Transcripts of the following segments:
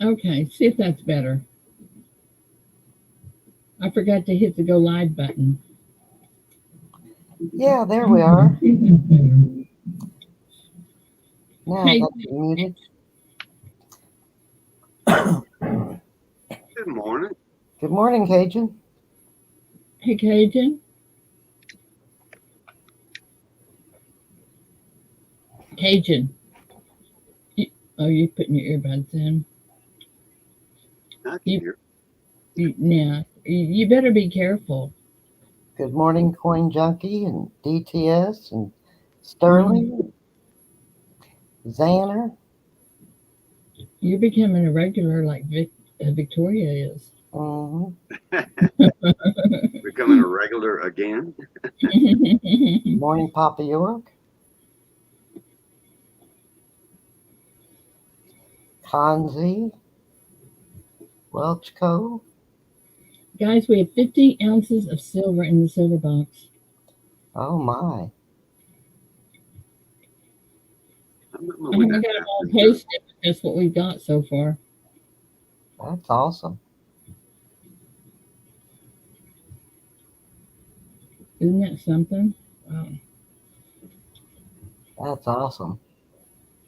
Okay, see if that's better. I forgot to hit the go live button. Yeah, there we are. Now I Hey, got you muted. Good morning. Good morning, Cajun. hey, Cajun. Cajun. You, oh, you're putting your earbuds in. I can You, hear. now, you better be careful. Good morning, Coin Junkie and DTS and Mm, Sterling, Xander. you're becoming a regular like Victoria is. Hmm. Becoming a regular again. Morning, Papa York. Kanzi, Welchco. Guys, we have 50 ounces of silver in the silver box. Oh my, I'm not know I when haven't that got them all happened. posted, but that's what we've got so far. that's awesome. Isn't that something? Wow. That's awesome.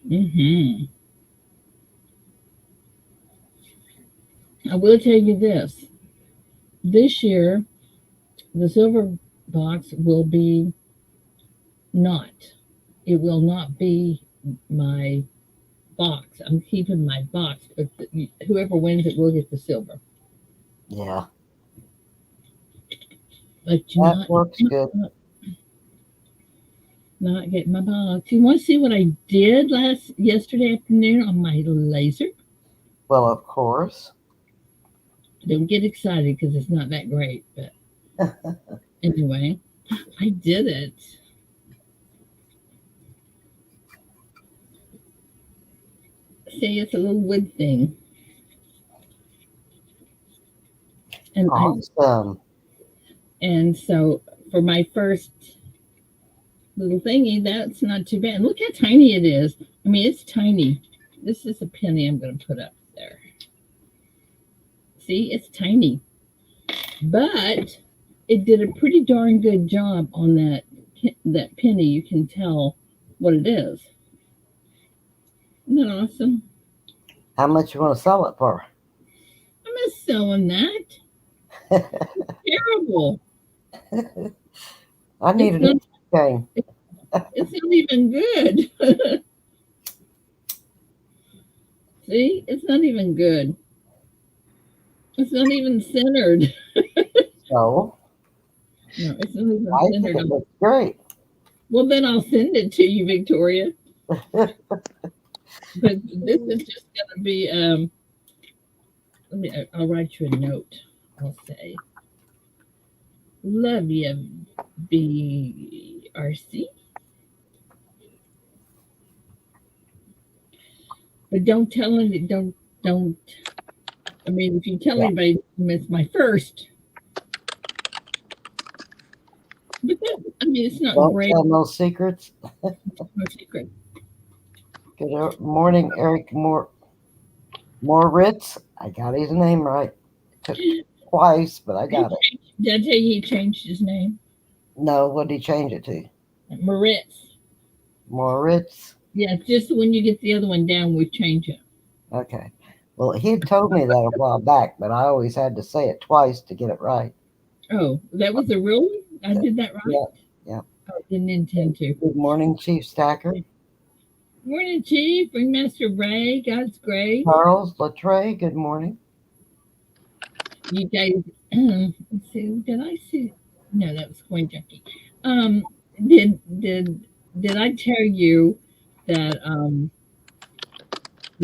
Hmm. I will tell you this. This year, the silver box will be not. It will not be my box. I'm keeping my box, but whoever wins it will get the silver. Yeah, But you're that not, works good. not getting my box. You want to see what I did yesterday afternoon on my laser? Well, of course. Don't get excited because it's not that great. But anyway, I did it. See, it's a little wood thing, and I Awesome. and so for my first little thingy, that's not too bad. Look how tiny it is. I mean, it's tiny. This is a penny I'm going to put up there. See, it's tiny, but it did a pretty darn good job on that penny. You can tell what it is. Isn't that awesome? How much you want to sell it for? I'm not selling that. Terrible. I need It's a not. new chain. It's not even good. See, it's not even good. It's not even centered. So No, it's not even I think centered. it looks great. Well, then I'll send it to you, Victoria. But this is just going to be. Let me. I'll write you a note. I'll say, "Love you, BRC," but don't tell any. Don't. I mean, if you tell Yeah. anybody it's my first, but that, I mean, it's not Don't great. tell no secrets. No secret. Morning, Eric Moritz. I got his name right. Took twice, but I got it. Did I tell you he changed his name? No, what did he change it to? Moritz. Moritz. Yeah, just when you get the other one down, we change it. Okay. Well, he had told me that a while back, but I always had to say it twice to get it right. Oh, that was the real one? I Yeah, did that right? yeah, yeah. Oh, didn't intend to. Good morning, Chief Stacker. Morning, Chief. Ringmaster Ray. God's grace. Charles Latre, good morning. You guys, let's see, did I see? No, that was Coin Junkie. Um, did did did I tell you that?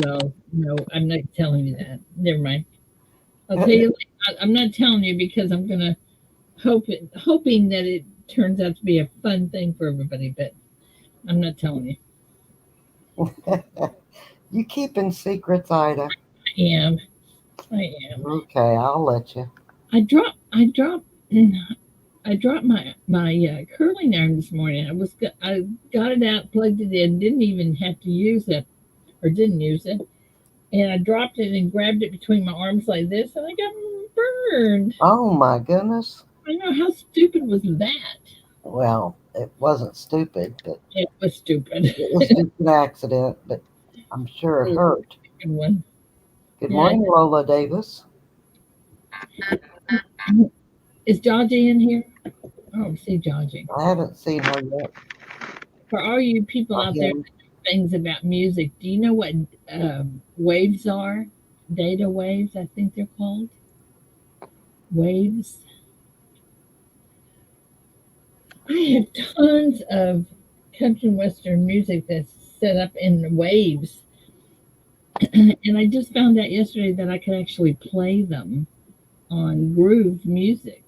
Well, no, I'm not telling you that. Never mind. I'll tell you. I'm not telling you because I'm gonna hoping that it turns out to be a fun thing for everybody. But I'm not telling you. You keeping secrets, Ida? I am. I am. Okay, I'll let you. I dropped my curling iron this morning. I got it out, plugged it in, didn't even have to use it, or didn't use it, and I dropped it and grabbed it between my arms like this, and I got burned. Oh my goodness. I know, how stupid was that? Well, it wasn't stupid, but It was stupid. it was just an accident, but I'm sure it hurt. Good one. Good Yeah. morning, Lola Davis. Is Georgie in here? I don't see Georgie. I haven't seen her yet. For all you people out there that know things about music, do you know what waves are? Data waves, I think they're called. Waves. I have tons of country and western music that's set up in waves. And I just found out yesterday that I could actually play them on Groove Music.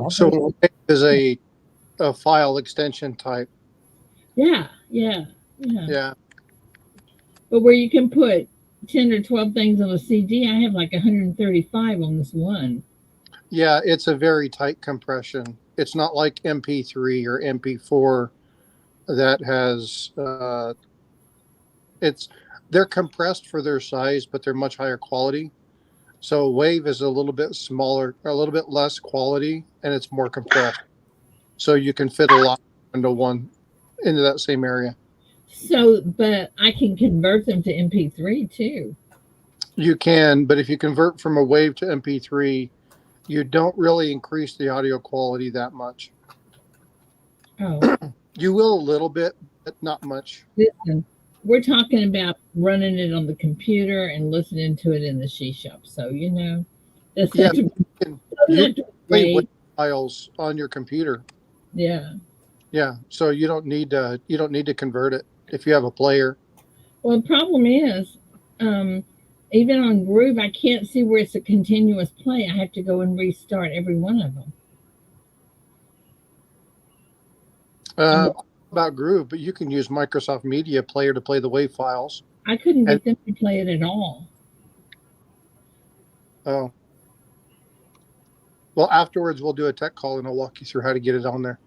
So Wave is a file extension type. Yeah. Yeah. But where you can put 10 or 12 things on a CD, I have like 135 on this one. Yeah, it's a very tight compression. It's not like MP3 or MP4 that has they're compressed for their size, but they're much higher quality. So Wave is a little bit smaller, a little bit less quality, and it's more compressed. So you can fit a lot into that same area. So, but I can convert them to MP3 too. You can, but if you convert from a Wave to MP3, you don't really increase the audio quality that much. Oh, You will a little bit, but not much. listen, we're talking about running it on the computer and listening to it in the SheShop. So, you know, that's Yeah, not to, you not to play rate. WAV files on your computer. Yeah. Yeah, so you don't need to convert it if you have a player. Well, the problem is, even on Groove, I can't see where it's a continuous play. I have to go and restart every one of them. About Groove, but you can use Microsoft Media Player to play the WAV files. I couldn't get them to play it at all. Oh. Well, afterwards we'll do a tech call and I'll walk you through how to get it on there.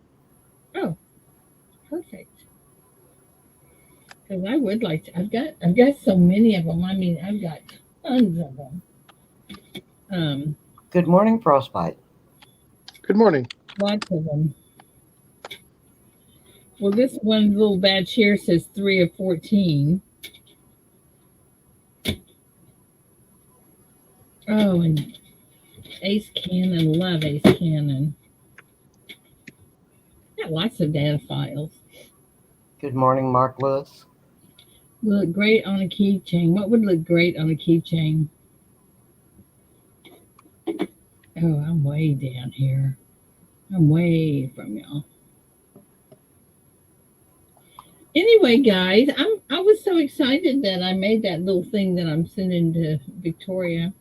Oh, perfect. Because I would like to. I've got so many of them. I mean, I've got tons of them. Good morning, Frostbite. Good morning. Lots of them. Well, this one little badge here says 3 of 14. Oh, and Ace Cannon, love Ace Cannon. Got lots of data files. Good morning, Mark Lewis. Look great on a keychain. What would look great on a keychain? Oh, I'm way down here. I'm way from y'all. Anyway, guys, I was so excited that I made that little thing that I'm sending to Victoria.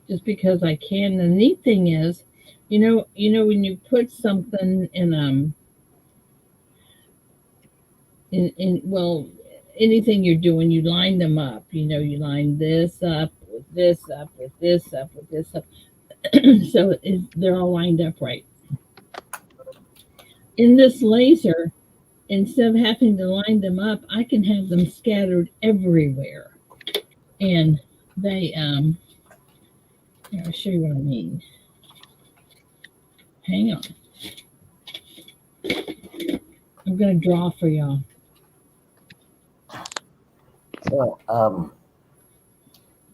Just because I can. The neat thing is, you know when you put something in well, anything you're doing, you line them up. You line this up with this up with this up with this up, so they're all lined up right. In this laser, instead of having to line them up, I can have them scattered everywhere, and they I'll show you what I mean. Hang on. I'm going to draw for y'all. So,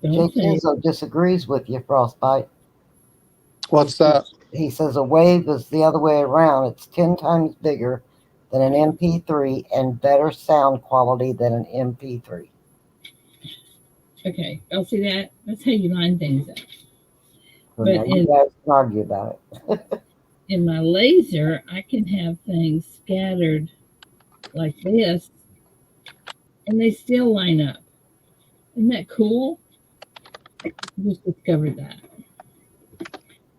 Don't Jake say Izzo disagrees with you, Frostbite. What's that? He says a wave is the other way around. It's 10 times bigger than an MP3 and better sound quality than an MP3. Okay, y'all see that? That's how you line things up. So But now you guys can argue about it. In my laser, I can have things scattered like this, and they still line up. Isn't that cool? I just discovered that.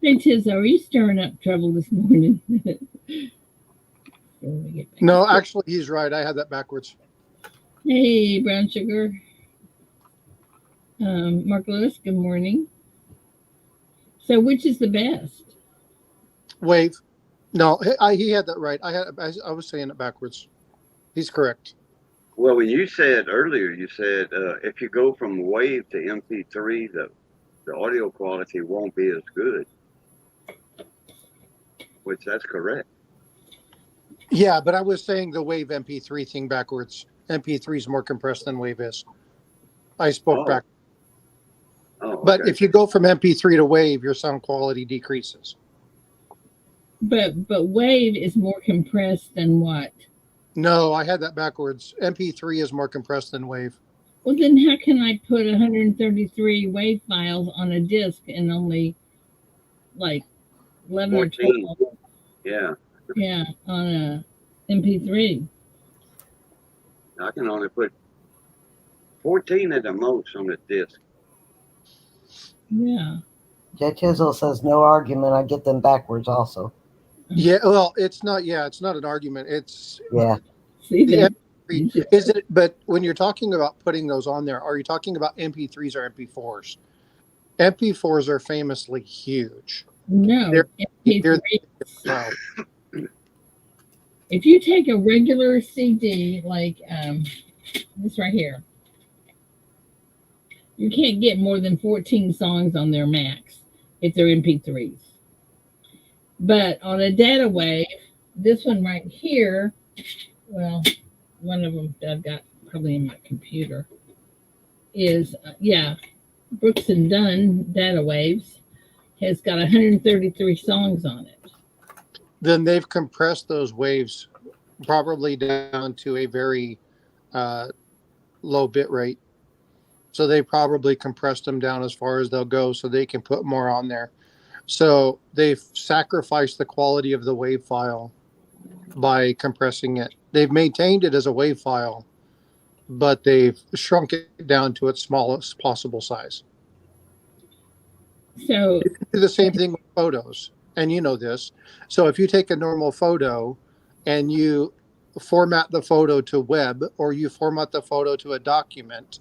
Hey, Tiz, are you stirring up trouble this morning? No, actually, he's right. I had that backwards. Hey, Brown Sugar. Mark Lewis, good morning. So, which is the best? Wave. No, he had that right. I was saying it backwards. He's correct. Well, when you said earlier, you said if you go from WAV to MP3, the audio quality won't be as good, which that's correct. Yeah, but I was saying the Wave MP3 thing backwards. MP3 is more compressed than Wave is. I spoke Oh, back. oh, But okay. if you go from MP3 to Wave, your sound quality decreases. But Wave is more compressed than what? No, I had that backwards. MP3 is more compressed than Wave. Well, then how can I put 133 WAV files on a disk and only like 11 or 14. 12? Yeah, Yeah, on a MP3. I can only put 14 at the most on the disc. Yeah. Jay Chisel says no argument. I get them backwards also. Yeah, well, it's not. Yeah, it's not an argument. It's Yeah. See the that? MP3. Is it? But when you're talking about putting those on there, are you talking about MP3s or MP4s? MP4s are famously huge. No, They're MP3. wow. If you take a regular CD like this right here, you can't get more than 14 songs on their max if they're MP3s. But on a data wave, this one right here, well, one of them that I've got probably in my computer is, yeah, Brooks and Dunn data waves has got 133 songs on it. Then they've compressed those waves probably down to a very low bit rate. So they probably compressed them down as far as they'll go so they can put more on there. So they've sacrificed the quality of the wave file by compressing it. They've maintained it as a wave file, but they've shrunk it down to its smallest possible size. So You can do the same thing with photos, and you know this. So if you take a normal photo and you format the photo to web or you format the photo to a document,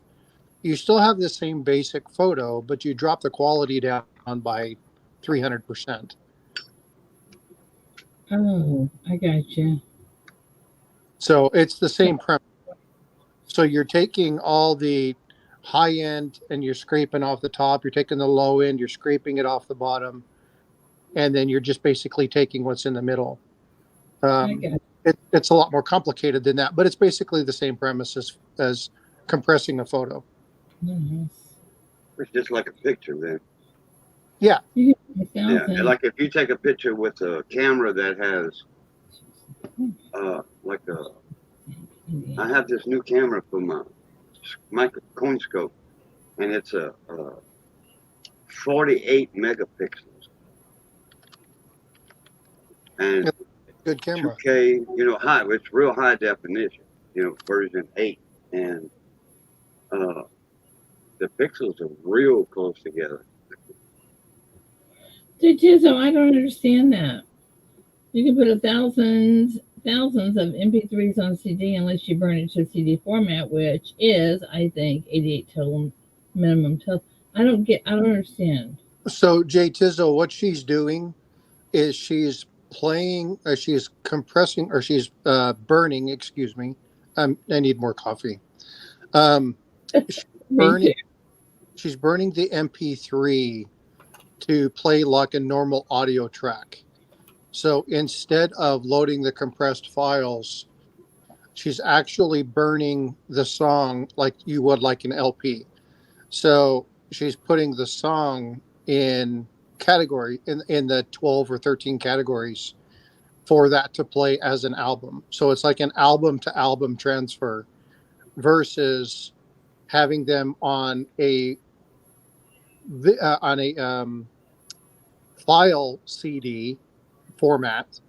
you still have the same basic photo, but you drop the quality down by 300%. oh, I got you. So it's the same premise. So you're taking all the high end and you're scraping off the top. You're taking the low end, you're scraping it off the bottom, and then you're just basically taking what's in the middle. I got It's a lot more complicated than that, but it's basically the same premise as compressing a photo. you. It's just like a picture then. Yeah. You get Yeah, 1,000. like if you take a picture with a camera that has, like a, I have this new camera for my micro coin scope, and it's a 48 megapixels, and Good camera. 2K, high. It's real high definition, version 8, and the pixels are real close together. So I don't understand that. You can put thousands of MP3s on CD unless you burn it to CD format, which is, I think, 88 total minimum total. I don't understand. So Jay Tizzo, what she's doing is she's playing, or she's compressing, or she's burning. Excuse me. I need more coffee. She's Me burning. too. She's burning the MP3 to play like a normal audio track. So instead of loading the compressed files, she's actually burning the song like you would like an LP. So she's putting the song in category in the 12 or 13 categories for that to play as an album. So it's like an album to album transfer versus having them on a file CD format,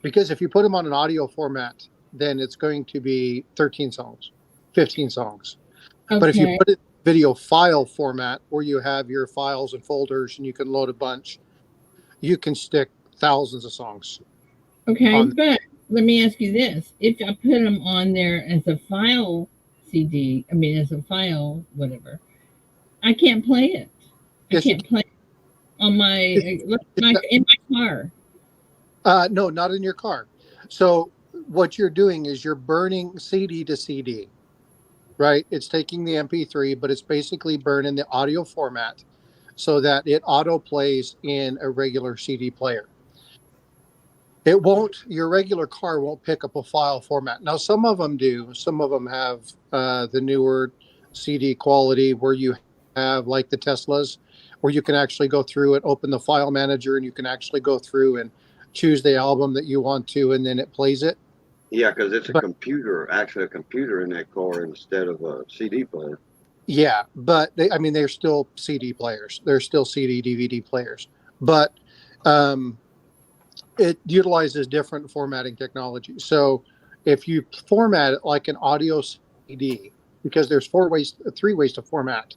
because if you put them on an audio format, then it's going to be 13 songs, 15 songs. But if you Okay. put it in video file format where you have your files and folders and you can load a bunch, you can stick thousands of songs. Okay, but let me ask you this. If I put them on there as a file CD, as a file, whatever, I can't play it. I Yes, you can't play it on in my car. No, not in your car. So what you're doing is you're burning CD to CD, right? It's taking the MP3, but it's basically burning the audio format so that it auto plays in a regular CD player. It won't, your regular car won't pick up a file format. Now, some of them do. Some of them have the newer CD quality where you have, like the Teslas, where you can actually go through and open the file manager and you can actually go through and choose the album that you want to, and then it plays it. Yeah, because it's a But computer, actually a computer in that car instead of a CD player. yeah, but they, I mean, they're still CD players. They're still CD, DVD players. But um, it utilizes different formatting technology. So if you format it like an audio CD, because there's three ways to format.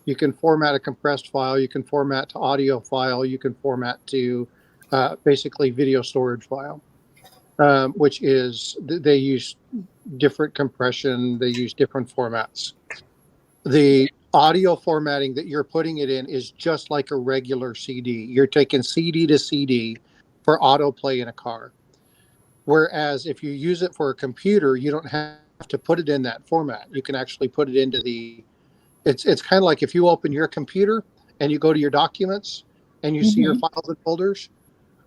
You can format a compressed file, you can format to audio file, you can format to basically video storage file, which is they use different compression, they use different formats. The audio formatting that you're putting it in is just like a regular CD. You're taking CD to CD for autoplay in a car. Whereas if you use it for a computer, you don't have to put it in that format. You can actually put it into the. It's kind of like if you open your computer and you go to your documents and you see your Mm-hmm. files and folders,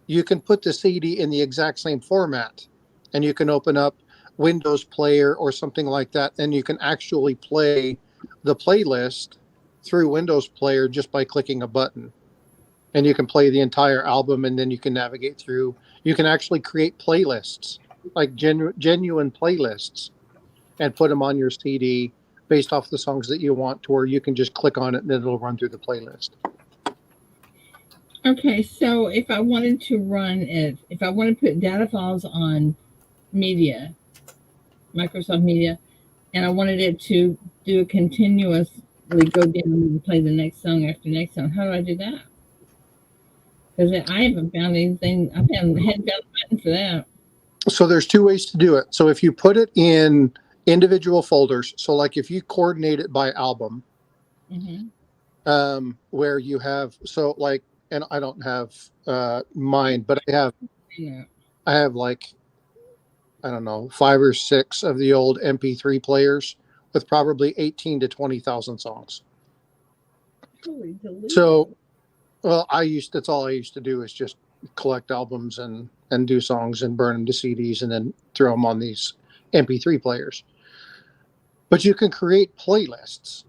you can put the CD in the exact same format, and you can open up Windows Player or something like that, and you can actually play the playlist through Windows Player just by clicking a button. And you can play the entire album, and then you can navigate through. You can actually create playlists, like genuine playlists, and put them on your CD based off the songs that you want, to where you can just click on it and it'll run through the playlist. Okay, so if I wanted to run it, if I want to put data files on media, Microsoft Media, and I wanted it to do a continuously go down and play the next song after next song, how do I do that? Because I haven't found anything. I hadn't found a button for that. So there's two ways to do it. So if you put it in individual folders, so like if you coordinate it by album, Mm-hmm. where you have, so like, and I don't have mine, but Yeah. I have like, I don't know, 5 or 6 of the old MP3 players with probably 18 to 20,000 songs. Holy Toledo. So, well, that's all I used to do is just collect albums and do songs and burn them to CDs and then throw them on these MP3 players. But you can create playlists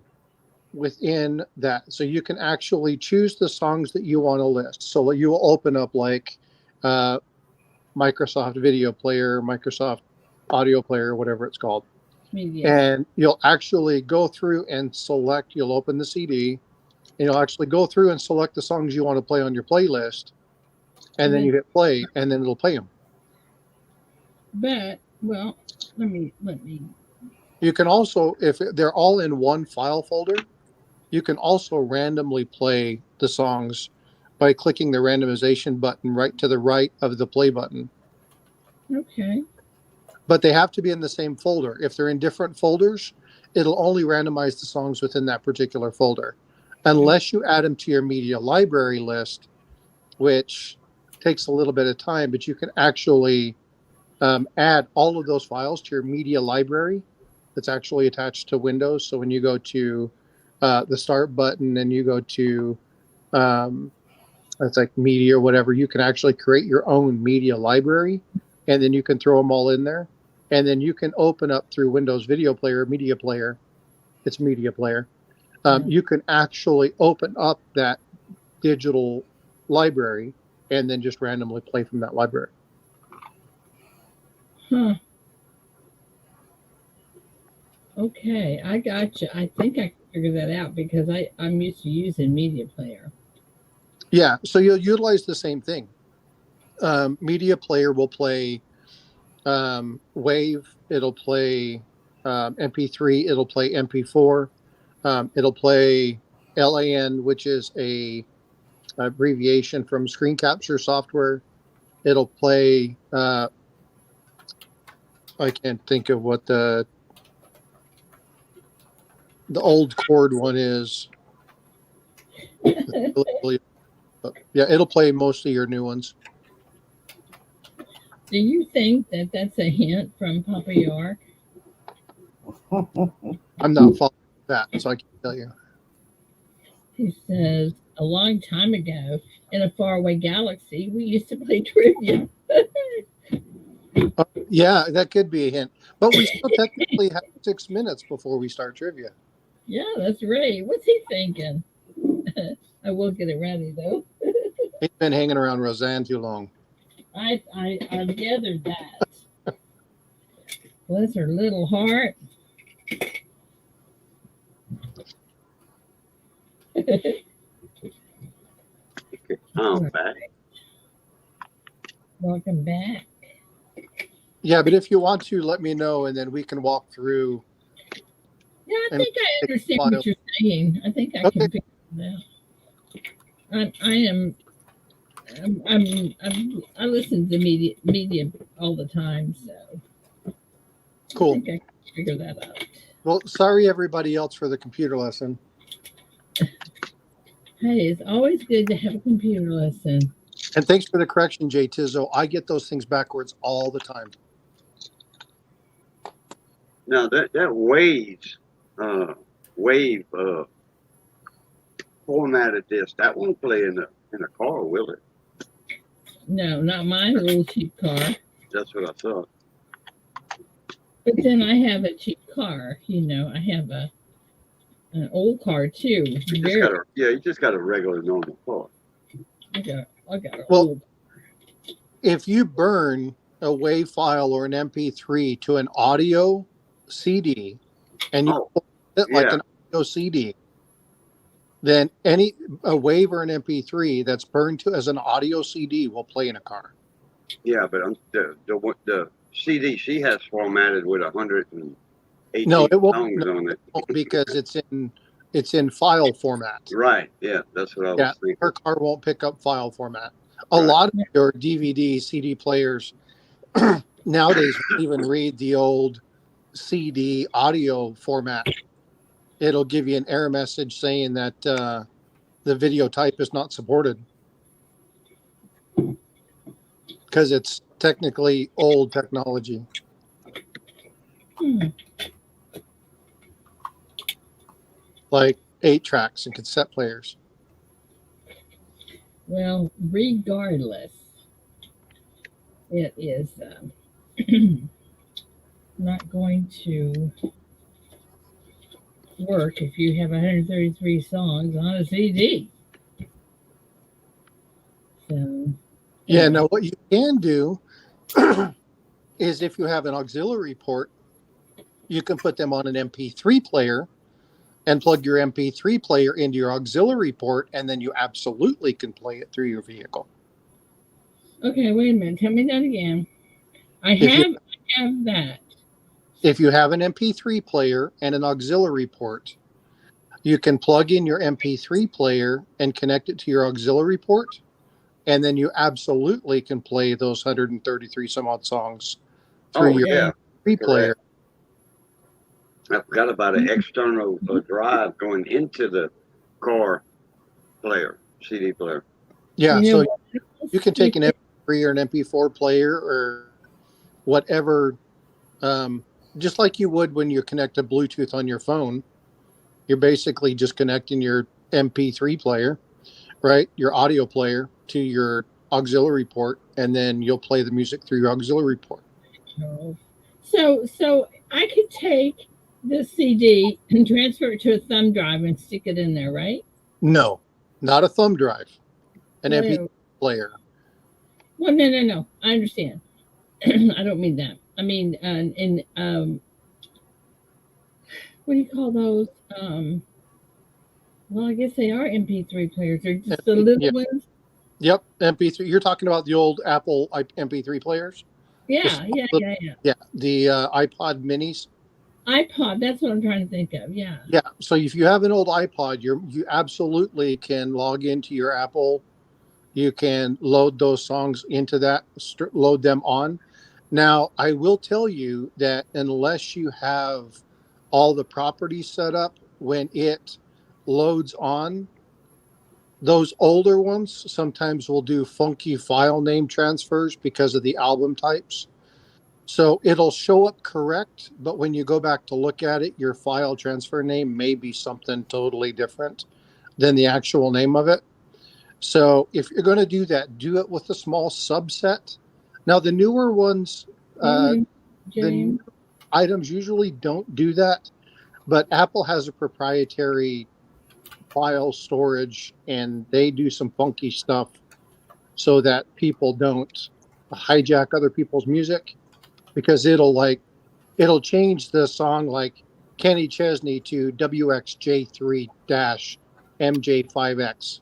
within that. So you can actually choose the songs that you want to list. So you will open up like Microsoft Video Player, Microsoft Audio Player, whatever it's called. Media. And you'll actually go through and select, you'll open the CD, and you'll actually go through and select the songs you want to play on your playlist. And then you hit play, and then it'll play them. But, well, let me. You can also, if they're all in one file folder, you can also randomly play the songs by clicking the randomization button right to the right of the play button. Okay. But they have to be in the same folder. If they're in different folders, it'll only randomize the songs within that particular folder, unless you add them to your media library list, which takes a little bit of time, but you can actually add all of those files to your media library that's actually attached to Windows. So when you go to the start button and you go to it's like media or whatever, you can actually create your own media library, and then you can throw them all in there, and then you can open up through Windows Video Player, Media Player. It's Media Player. You can actually open up that digital library and then just randomly play from that library. Huh. Okay, I got you. I think I can figure that out because I'm used to using Media Player. Yeah, so you'll utilize the same thing. Media Player will play WAV, it'll play MP3, it'll play MP4, it'll play LAN, which is a abbreviation from screen capture software. It'll play I can't think of what the old chord one is. Yeah, it'll play most of your new ones. Do you think that that's a hint from Papa York? I'm not following that, so I can't tell you. He says, a long time ago, in a faraway galaxy, we used to play trivia. Yeah, that could be a hint. But we still technically have 6 minutes before we start trivia. Yeah, that's right. What's he thinking? I will get it ready, though. He's been hanging around Roseanne too long. I've gathered that. Bless her little heart. I'm back. Welcome back. Yeah, but if you want to, let me know, and then we can walk through. Yeah, I And think I take understand file. what you're saying. I think I Okay. can figure it out. I listen to media all the time, so Cool. I think I can figure that out. Well, sorry everybody else for the computer lesson. Hey, it's always good to have a computer lesson. And thanks for the correction, Jay Tizzo. I get those things backwards all the time. Now that wave formatted disc, that won't play in a car, will it? No, not my little cheap car. That's what I thought. But then I have a cheap car. I have an old car too. You just got a regular normal car. I got an Well, old. if you burn a WAV file or an MP3 to an audio CD and you Oh, put it like yeah. an audio CD, then a WAV or an MP3 that's burned to as an audio CD will play in a car. Yeah, but the CD she has formatted with 118 No, it won't, songs no, on it. because it's in file format. Right. Yeah, that's what I was thinking. Her car won't pick up file format. A Right. lot of your DVD, CD players nowadays won't even read the old CD audio format. It'll give you an error message saying that the video type is not supported because it's technically old technology. Like 8-tracks and cassette players. Well, regardless, it is not going to work if you have 133 songs on a CD. So, Yeah, now what you can do is if you have an auxiliary port, you can put them on an MP3 player and plug your MP3 player into your auxiliary port, and then you absolutely can play it through your vehicle. okay, wait a minute. Tell me that again. I have that. If you have an MP3 player and an auxiliary port, you can plug in your MP3 player and connect it to your auxiliary port, and then you absolutely can play those 133 some odd songs through your MP3 player. I forgot about an external drive going into the car player, CD player. Yeah, so you can take an MP3 or an MP4 player or whatever, just like you would when you connect a Bluetooth on your phone. You're basically just connecting your MP3 player, right? Your audio player to your auxiliary port, and then you'll play the music through your auxiliary port. So I could take this CD and transfer it to a thumb drive and stick it in there, right? No, not a thumb drive, an MP3 player. Well, no. I understand. I don't mean that. I mean, what do you call those? Well, I guess they are MP3 players. They're just the little ones. Yep, MP3. You're talking about the old Apple MP3 players? Yeah. Yeah, the iPod minis. iPod, that's what I'm trying to think of. Yeah. Yeah, so if you have an old iPod, you absolutely can log into your Apple. You can load those songs into that, load them on. Now, I will tell you that unless you have all the properties set up, when it loads on, Those older ones sometimes will do funky file name transfers because of the album types. So it'll show up correct, but when you go back to look at it, your file transfer name may be something totally different than the actual name of it. So if you're going to do that, do it with a small subset. Now, the newer ones, Morning, the new James. items usually don't do that, but Apple has a proprietary file storage and they do some funky stuff so that people don't hijack other people's music because it'll change the song like Kenny Chesney to WXJ3 MJ5X.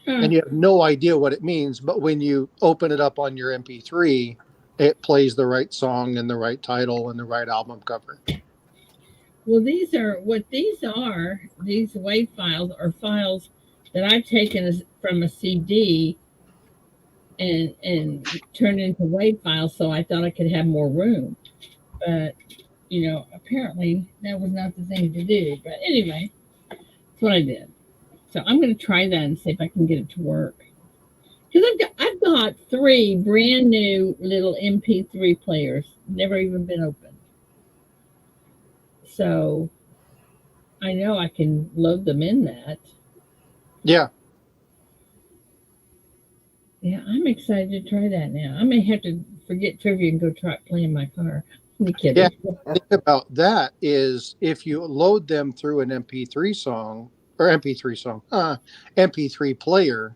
Huh. And you have no idea what it means, but when you open it up on your MP3, it plays the right song and the right title and the right album cover. Well, these are these WAV files are files that I've taken from a CD and turned into WAV files, so I thought I could have more room. But apparently that was not the thing to do. But anyway, that's what I did. So I'm going to try that and see if I can get it to work. Because I've got 3 brand new little MP3 players, never even been opened. So I know I can load them in that. Yeah. Yeah, I'm excited to try that now. I may have to forget trivia and go try playing my car. I'm kidding. Yeah. The thing about that is if you load them through an MP3 song or MP3 player,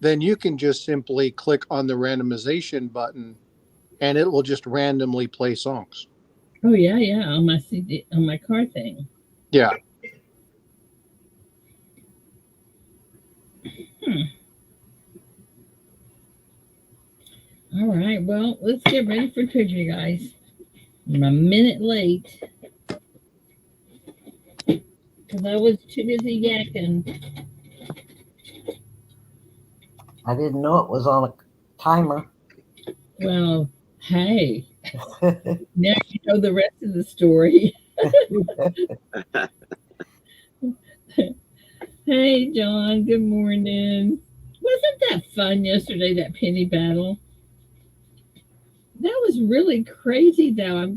then you can just simply click on the randomization button and it will just randomly play songs. Oh yeah, on my CD, on my car thing. Yeah. All right, well, let's get ready for trivia, guys. I'm a minute late because I was too busy yakking. I didn't know it was on a timer. Well, hey, now you know the rest of the story. Hey, John, good morning. Wasn't that fun yesterday, that penny battle? That was really crazy, though.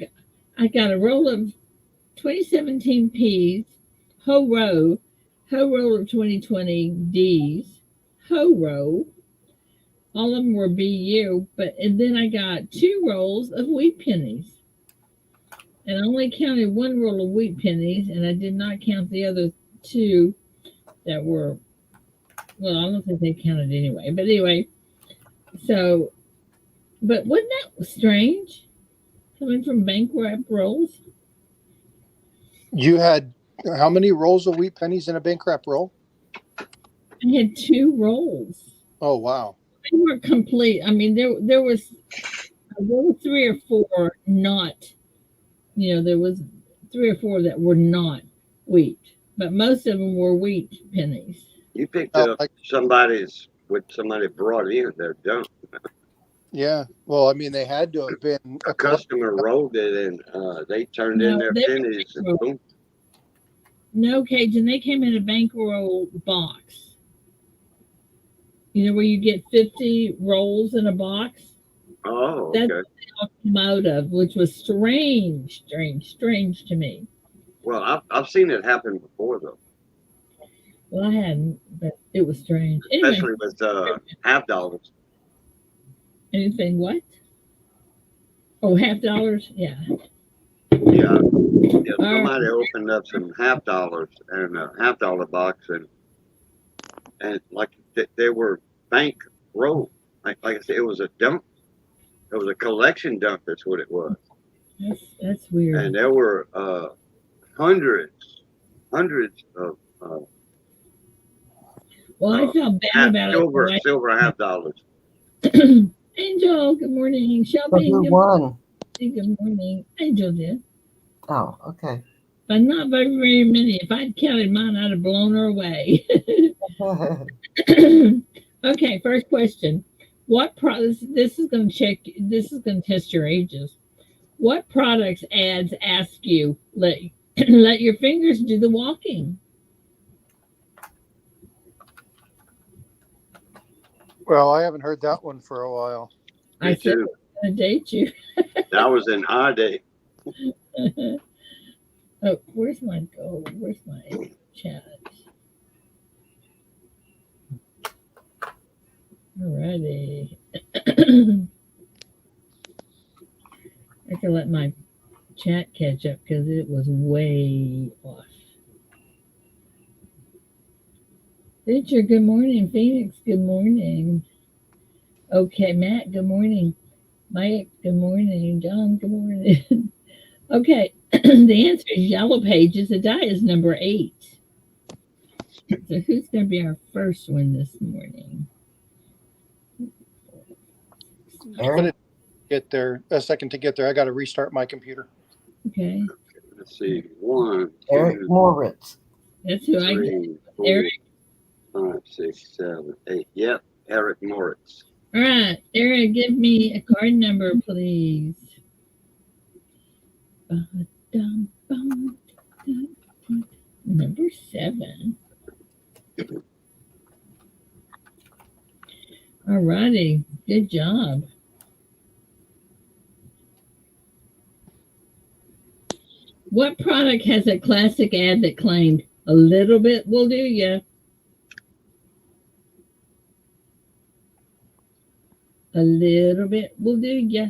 I got a roll of 2017 P's, whole roll of 2020 D's, whole roll. All of them were BU, and then I got 2 rolls of wheat pennies. And I only counted 1 roll of wheat pennies, and I did not count the other 2 that were, well, I don't think they counted anyway. But anyway, so, but wasn't that strange? Coming from bank wrap rolls? You had how many rolls of wheat pennies in a bank wrap roll? I had 2 rolls. Oh, wow. They weren't complete. I mean, there were 3 or 4 not, there was 3 or 4 that were not wheat, but most of them were wheat pennies. You picked up somebody brought in their dump. Yeah. Well, I mean, they had to have been A customer rolled it and they turned in their pennies and boom. No, Cajun, they came in a bankroll box. Where you get 50 rolls in a box? Oh, okay. That's what they all came out of, which was strange to me. Well, I've seen it happen before, though. Well, I hadn't, but it was strange. Anyway, especially with half dollars. Anything what? Oh, $50? Yeah. Yeah. Somebody opened up some half dollars and a $50 box and like they were bank roll. Like I said, it was a dump. It was a collection dump. That's what it was. That's weird. And there were hundreds of. Well, I felt bad about it. Silver $50. Angel, good morning. Shelby, who won? Good morning. Angel did. Oh, okay. But not very, very many. If I'd counted mine, I'd have blown her away. Okay, first question. What products? This is going to test your ages. What products ads ask you let your fingers do the walking? Well, I haven't heard that one for a while. I Me said too. I'm gonna date you. That was in our day. Oh, where's my chat? Alrighty. I can let my chat catch up because it was way off. Richard, good morning. Phoenix, good morning. Okay, Matt, good morning. Mike, good morning. John, good morning. Okay, the answer is Yellow Pages. The die is number 8. So who's going to be our first one this morning? I'm going to get there a second to get there. I got to restart my computer. Okay, Let's see. 1, Eric 2, Moritz. that's who I get. 3, 4, Eric. 5, 6, 7, 8. Yep, Eric Moritz. All right, Eric, give me a card number, please. Number 7. All righty, good job. What product has a classic ad that claimed a little bit will do ya? A little bit will do ya.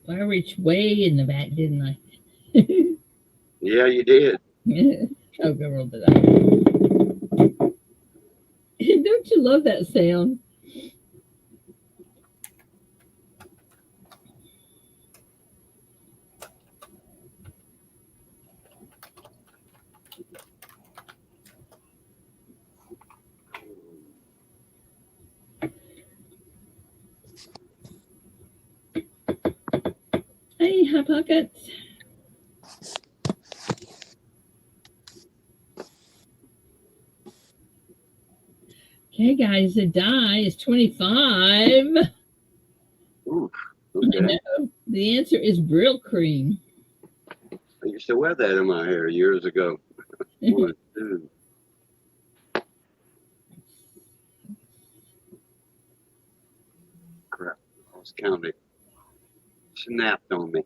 I reached way in the back, didn't I? Yeah, you did. Oh, girl, did I. Don't you love that sound? Hey, Hot Pockets. Okay, guys, the die is 25. Ooh, I okay. know. The answer is Brill Cream. I used to wear that in my hair years ago. 1, 2. Crap. I was counting. Snapped on me.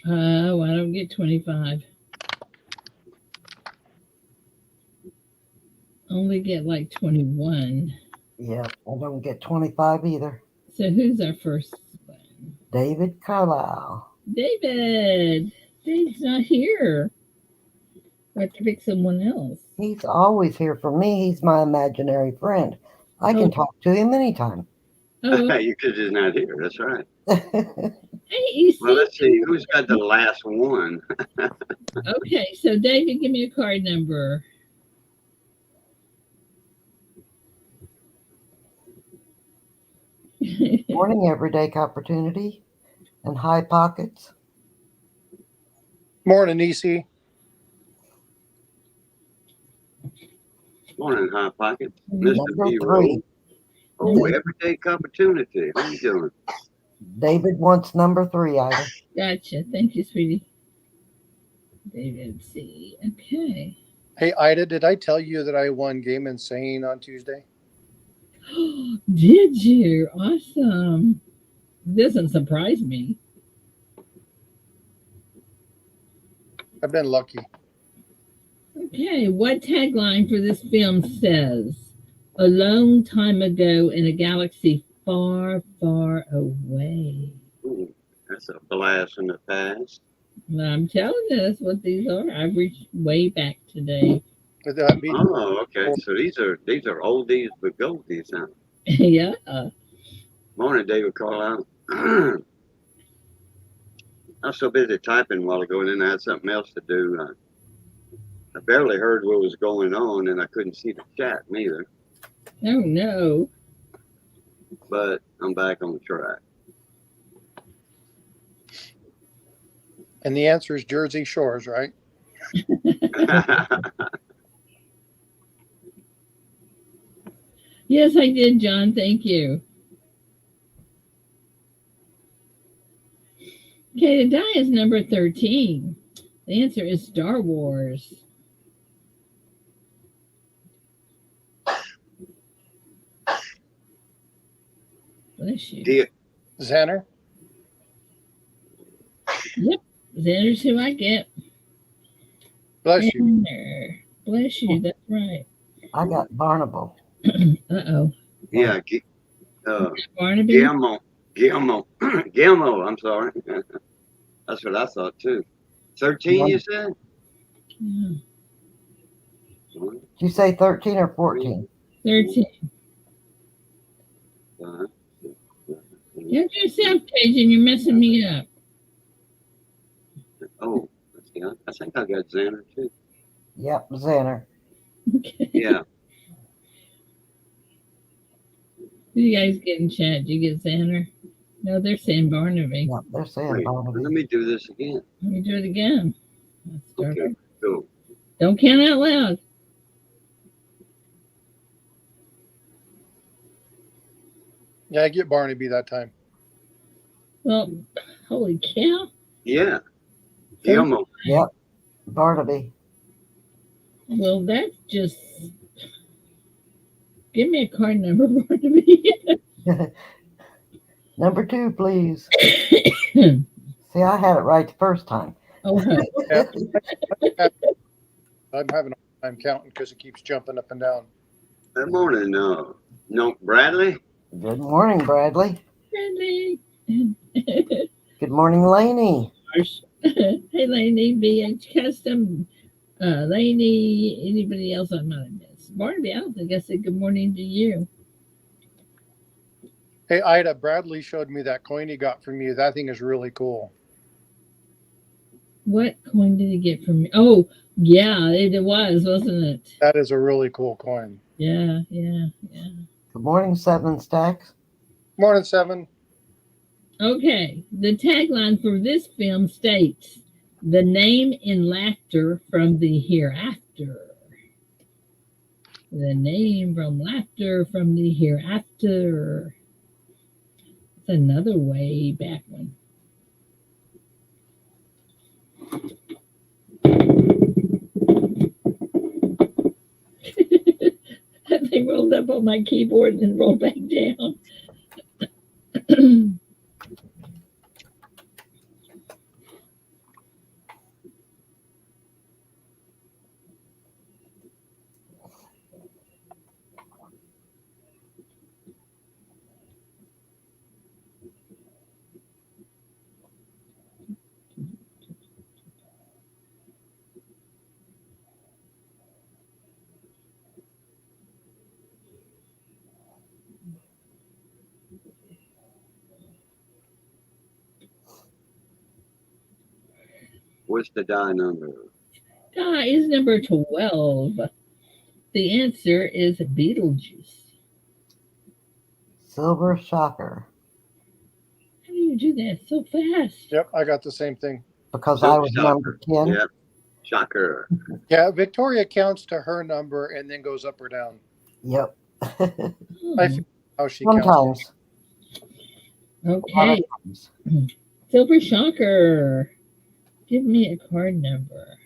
Oh, I don't get 25. Only get like 21. Yeah, I don't get 25 either. So who's our first one? David Carlisle. David. Dave's not here. I have to pick someone else. He's always here for me. He's my imaginary friend. I can talk to him anytime. Oh, You could just not hear. That's right. hey, you see? Well, let's see. Who's got the last one? Okay, so David, give me a card number. Morning, Everyday Opportunity and High Pockets. Morning, EC. Morning, Hot Pocket. Mr. Number B. 3. Rowe. Oh, everyday opportunity. How you doing? David wants number 3, Ida. Gotcha. Thank you, sweetie. David C. Okay. Hey, Ida, did I tell you that I won Game Insane on Tuesday? Did you? Awesome. Doesn't surprise me. I've been lucky. Okay, what tagline for this film says, "A long time ago in a galaxy far, far away"? Ooh, that's a blast in the past. I'm telling you, that's what these are. I reached way back today. Would that be Oh, okay. So these are oldies but goldies, huh? Yeah. Morning, David Carlisle. I was so busy typing a while ago, and then I had something else to do. I barely heard what was going on, and I couldn't see the chat neither. Oh, no. But I'm back on track. And the answer is Jersey Shores, right? Yes, I did, John. Thank you. Okay, the die is number 13. The answer is Star Wars. Bless you. Dear, Xander? Yep, Xander's who I get. Bless you. Xander. Bless you, that's right. I got Barnable. Uh-oh. yeah, Barnaby? Guillermo, I'm sorry. That's what I thought too. 13, you said? Yeah. Did you say 13 or 14? 13. Help yourself, Cajun. You're messing me up. Oh, let's see. I think I got Xander too. Yep, Xander. Okay. Yeah. Who you guys get in chat? Did you get Xander? No, they're saying Barnaby. Yep, they're saying Wait, Barnaby. let me do this again. Let me do it again. Let's start. Okay, go. Don't count out loud. Yeah, I get Barnaby that time. Well, holy cow. Yeah. Guillermo. Yep, Barnaby. Well, that's just. Give me a card number, Barnaby. Number 2, please. See, I had it right the first time. Oh, huh. I'm having a hard time counting because it keeps jumping up and down. Good morning. No, Bradley. Good morning, Bradley. Friendly. Good morning, Lainey. Hey, Lainey, BH Custom. Lainey, anybody else I might have missed? Barnaby, I don't think I said good morning to you. Hey, Ida, Bradley showed me that coin he got from you. That thing is really cool. What coin did he get from me? Oh, yeah, it was, wasn't it? That is a really cool coin. Yeah. Good morning, 7 Stacks. Morning, 7. Okay, the tagline for this film states, "The name in laughter from the hereafter." The name from laughter from the hereafter. It's another way back one. That thing rolled up on my keyboard and then rolled back down. What's the die number? Die is number 12. The answer is Beetlejuice. Silver Shocker. How do you do that so fast? Yep, I got the same thing. Because Silver I was number 10. Yeah. Shocker. Yeah, Victoria counts to her number and then goes up or down. Yep. I feel how she counts. Sometimes. Okay. Silver Shocker. Give me a card number.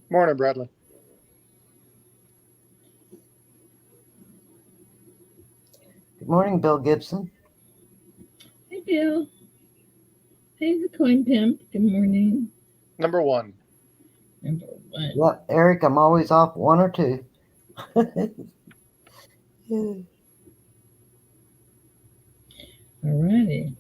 Morning, Bradley. Good morning, Bill Gibson. Hey, Bill. Hey, the coin pimp. Good morning. Number 1. Number 1. Yep, Eric, I'm always off 1 or 2. Alrighty.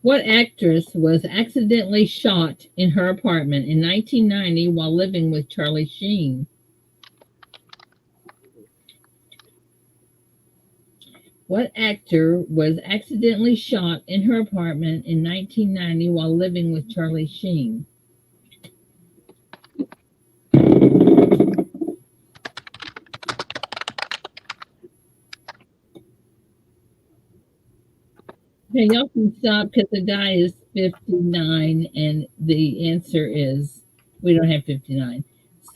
What actress was accidentally shot in her apartment in 1990 while living with Charlie Sheen? What actor was accidentally shot in her apartment in 1990 while living with Charlie Sheen? Okay, y'all can stop because the die is 59 and the answer is we don't have 59.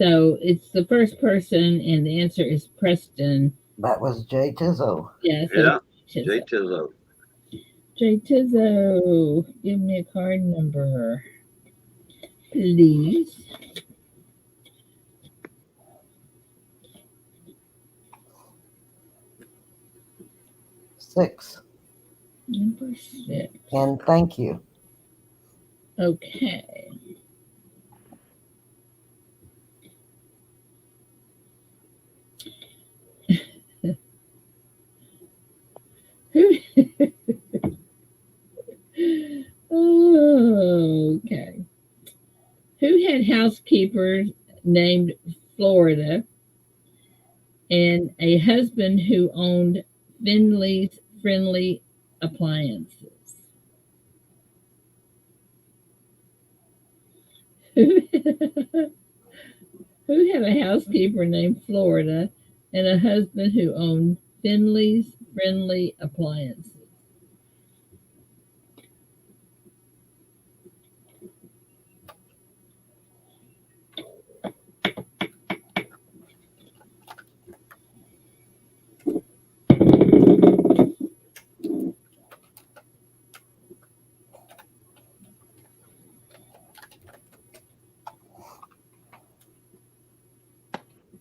So it's the first person, and the answer is Preston. That was Jay Tizzo. Yeah, so Yeah, Jay Jay Tizzo. Tizzo. Jay Tizzo, give me a card number, please. 6. Number 6. And thank you. Okay. Okay. Who had housekeepers named Florida and a husband who owned Finley's Friendly Appliances? Who had a housekeeper named Florida and a husband who owned Finley's Friendly Appliances?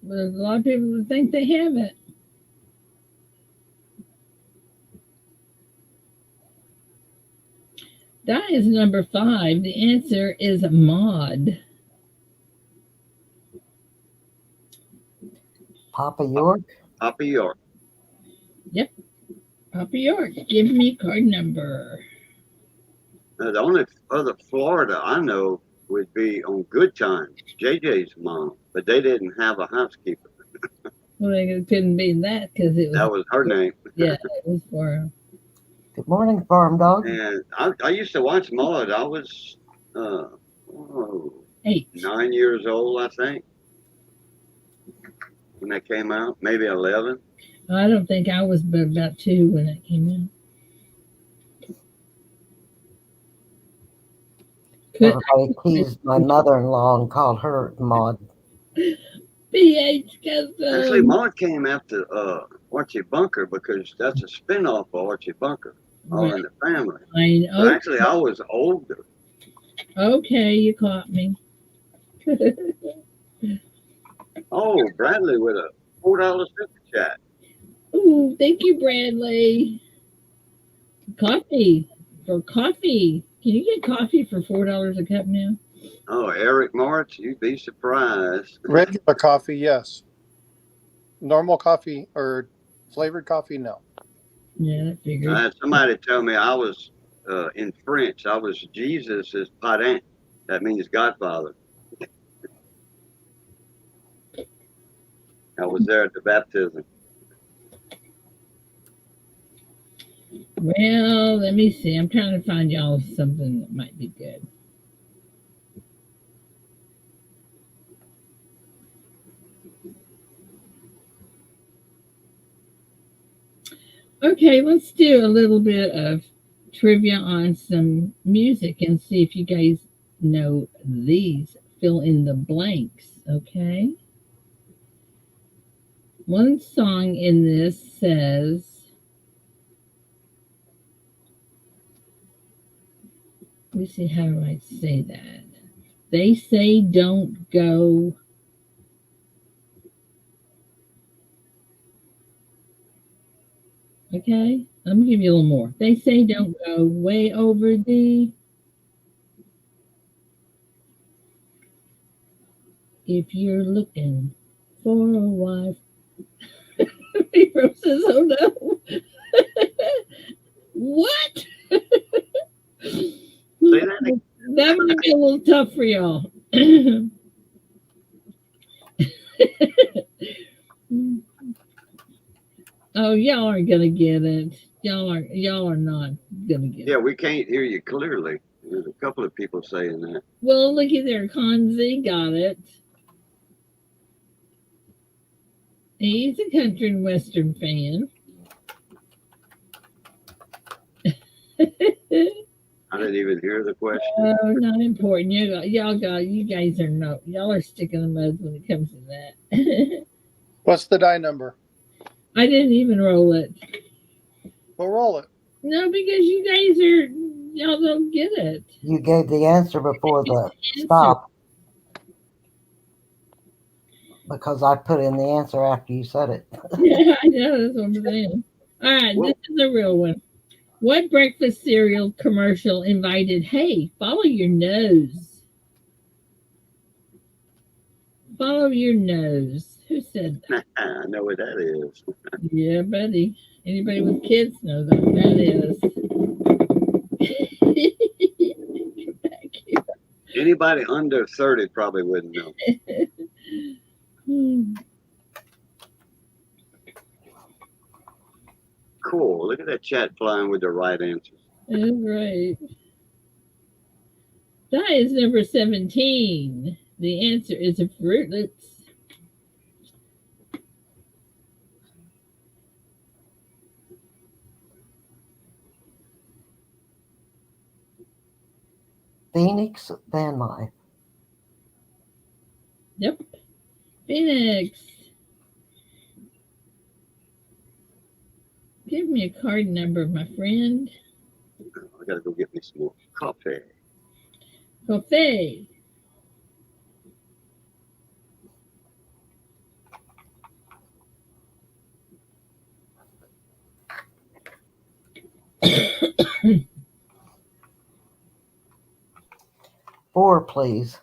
But there's a lot of people that think they haven't. That is number 5. The answer is Maud. Papa York. Papa York. Yep. Papa York, give me card number. Now, the only other Florida I know would be on Good Times, JJ's mom, but they didn't have a housekeeper. Well, it couldn't be that because it was. That was her name. Yeah, it was for. Good morning, Farm Dog. And I used to watch Maud. I was 8. 9 years old, I think, when that came out. Maybe 11. I don't think I was but about 2 when it came out. Everybody teased my mother-in-law and called her Maud. PH Custom. Actually, Maud came after Archie Bunker because that's a spinoff of Archie Bunker, All in the Family. I know. But actually, I was older. Okay, you caught me. Oh, Bradley with a $4 super chat. Ooh, thank you, Bradley. Coffee. For coffee. Can you get coffee for $4 a cup now? Oh, Eric March, you'd be surprised. Regular coffee, yes. Normal coffee or flavored coffee, no. Yeah, I figured. I had somebody tell me I was, in French, I was Jesus' parent. That means Godfather. I was there at the baptism. Well, let me see. I'm trying to find y'all something that might be good. Okay, let's do a little bit of trivia on some music and see if you guys know these. Fill in the blanks, okay? One song in this says, let me see, how do I say that? They say don't go. Okay, let me give you a little more. They say don't go way over the. If you're looking for a wife. April says, oh no. What? That might be a little tough for y'all. Oh, y'all aren't gonna get it. Y'all are not gonna get it. Yeah, we can't hear you clearly. There's a couple of people saying that. Well, looky there, Conzi got it. He's a country and western fan. I didn't even hear the question. Oh, not important. You guys are y'all are stick in the mud when it comes to that. What's the die number? I didn't even roll it. We'll roll it. No, because y'all don't get it. You gave the answer before the Answer. stop because I put in the answer after you said it. Yeah, I know. That's what I'm saying. All right, Well- this is a real one. What breakfast cereal commercial invited, hey, follow your nose? Follow your nose. Who said that? I know what that is. Yeah, buddy. Anybody with kids knows what that is. Get back here. Anybody under 30 probably wouldn't know. Hmm. Cool. Look at that chat flying with the right answers. That's right. Die is number 17. The answer is a Fruit Loops. Phoenix Van Life. Yep. Phoenix. Give me a card number, my friend. I gotta go get me some more coffee. Coffee. Four, please.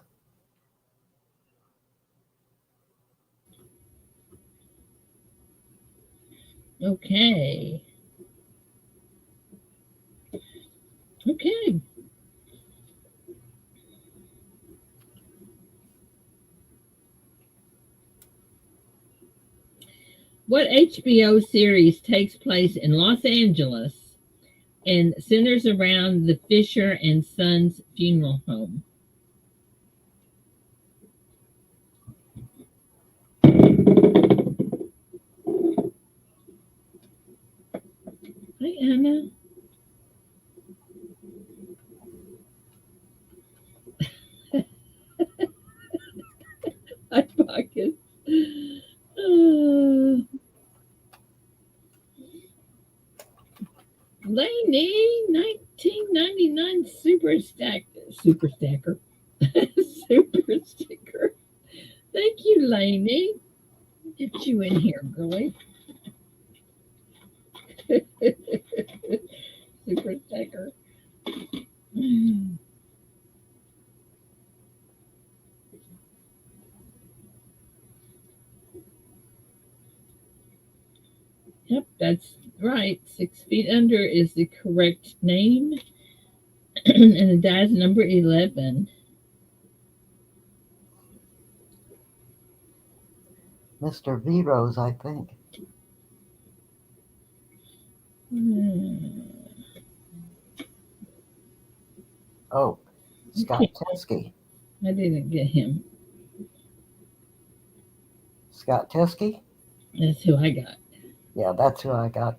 Okay. Okay. What HBO series takes place in Los Angeles and centers around the Fisher and Sons funeral home? Hi, Anna. Hot pockets. Laney, 1999 Super Stacker. Super Sticker. Thank you, Laney. Get you in here, girlie. Super Sticker. Yep, that's right. 6 Feet Under is the correct name. And the die is number 11. Mr. V Rose, I think. Oh, Scott Teskey. I didn't get him. Scott Teskey? That's who I got. Yeah, that's who I got.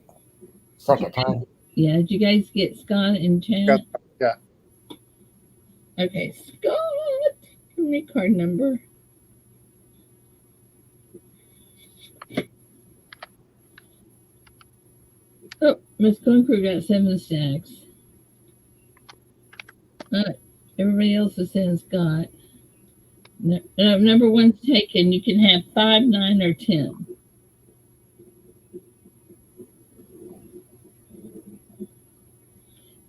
Second time. Yeah, did you guys get Scott in chat? Yeah. Okay, Scott. Give me card number. Oh, Miss Conquer got 7 stacks. Everybody else is saying Scott. Number one's taken. You can have 5, 9, or 10.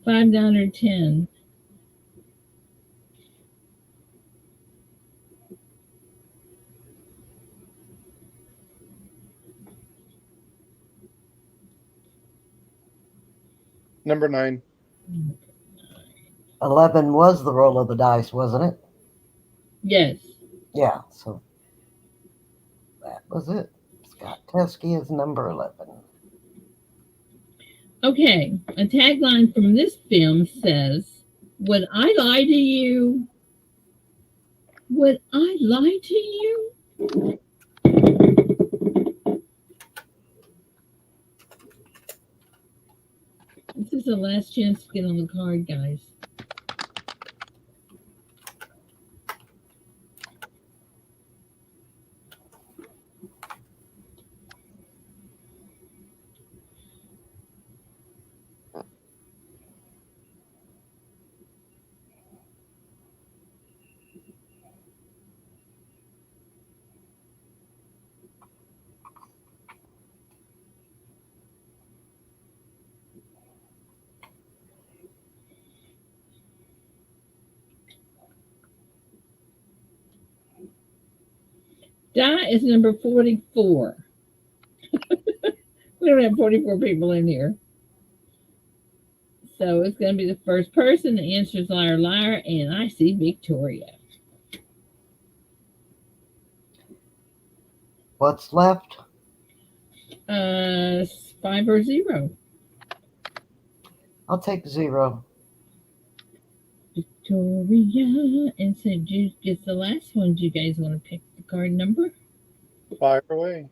Five, 9, or 10. Number 9. 11 was the roll of the dice, wasn't it? Yes. Yeah, so that was it. Scott Teskey is number 11. Okay, a tagline from this film says, "Would I lie to you? Would I lie to you?" This is the last chance to get on the card, guys. Die is number 44. We don't have 44 people in here. So it's going to be the first person. The answer is liar, liar, and I see Victoria. What's left? 5 or 0. I'll take 0. Victoria and St. Jude gets the last one. Do you guys want to pick the card number? Fire away.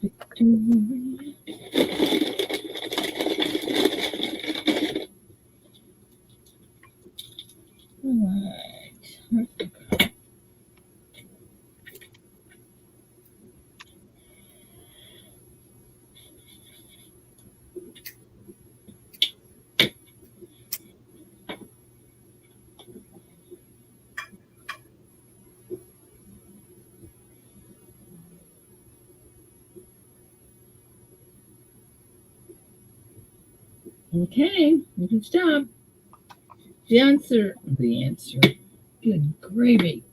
Victoria. All right. Okay, you can stop. The answer. Good gravy.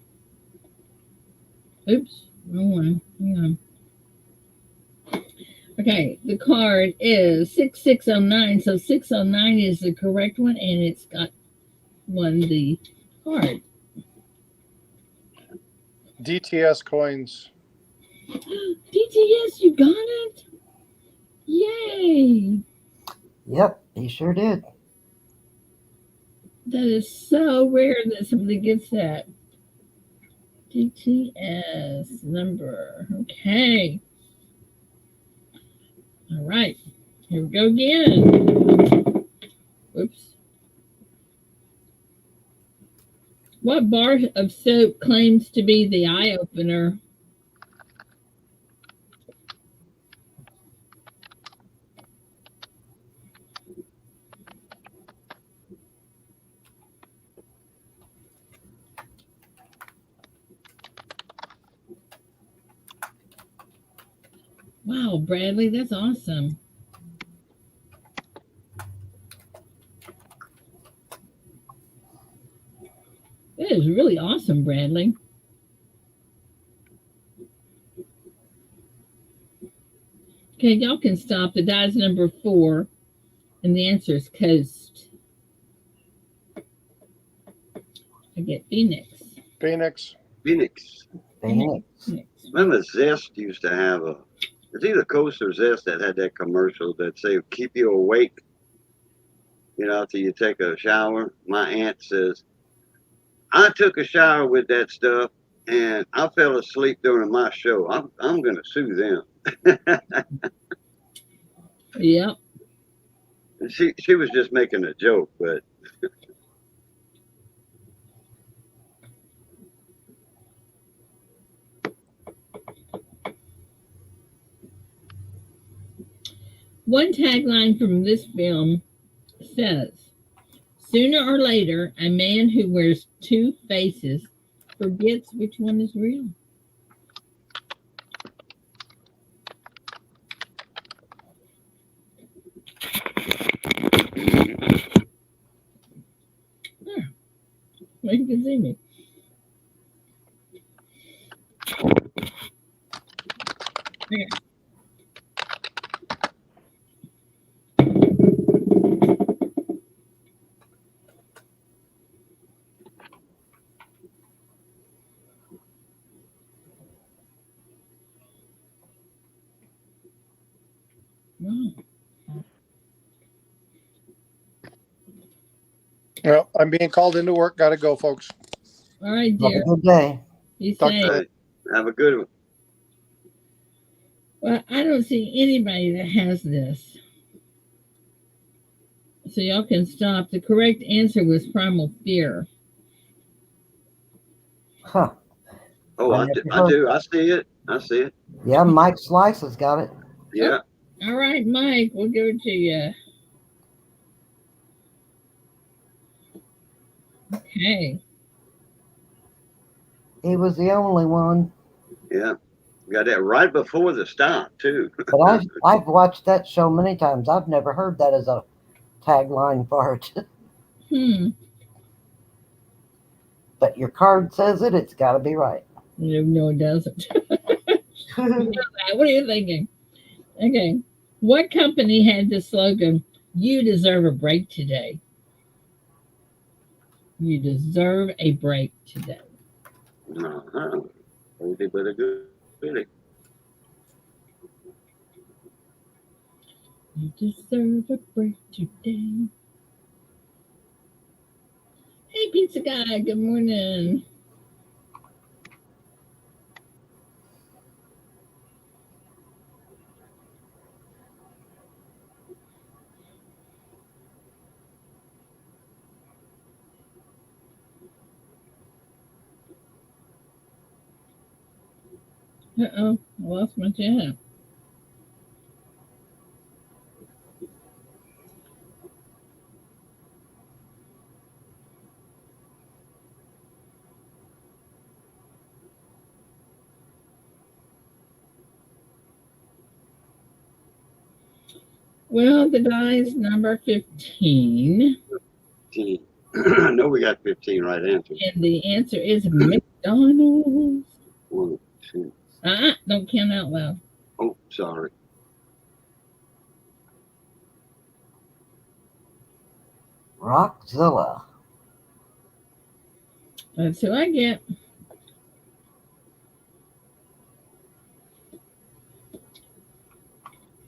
Oops, wrong one. Hang on. Okay, the card is 6609. So 609 is the correct one, and it's got won the card. DTS coins. DTS, you got it? Yay! Yep, he sure did. That is so rare that somebody gets that. DTS number. Okay. All right. Here we go again. Oops. What bar of soap claims to be the eye opener? Wow, Bradley, that's awesome. That is really awesome, Bradley. Okay, y'all can stop. The die's number 4, and the answer is Coast. I get Phoenix. Phoenix. Phoenix. Phoenix. Remember Zest used to have it's either Coast or Zest that had that commercial that say keep you awake, after you take a shower. My aunt says, I took a shower with that stuff and I fell asleep during my show. I'm gonna sue them. Yep. She was just making a joke, but One tagline from this film says, sooner or later, a man who wears 2 faces forgets which one is real. Well, you can see me. Okay. Wow. Well, I'm being called into work. Got to go, folks. All right, Have dear. a good day. You Talk say. to hey, have a good one. Well, I don't see anybody that has this. So y'all can stop. The correct answer was primal fear. Huh. Oh, I do. I see it. Yeah, Mike Slice has got it. Yeah. All right, Mike, we'll give it to you. Okay. He was the only one. Yeah. Got that right before the stop too. But I've watched that show many times. I've never heard that as a tagline for it. But your card says it. It's got to be right. No, it doesn't. What are you thinking? Okay. What company had the slogan, "You deserve a break today"? You deserve a break today. Uh-huh. Oldie but a goodie. You deserve a break today. Hey, pizza guy. Good morning. Uh-oh. I lost my chat. Well, the guy's number 15. 15. I know we got 15 right answers. And the answer is McDonald's. 1, 2. Don't count out loud. Oh, sorry. Rockzilla. That's who I get.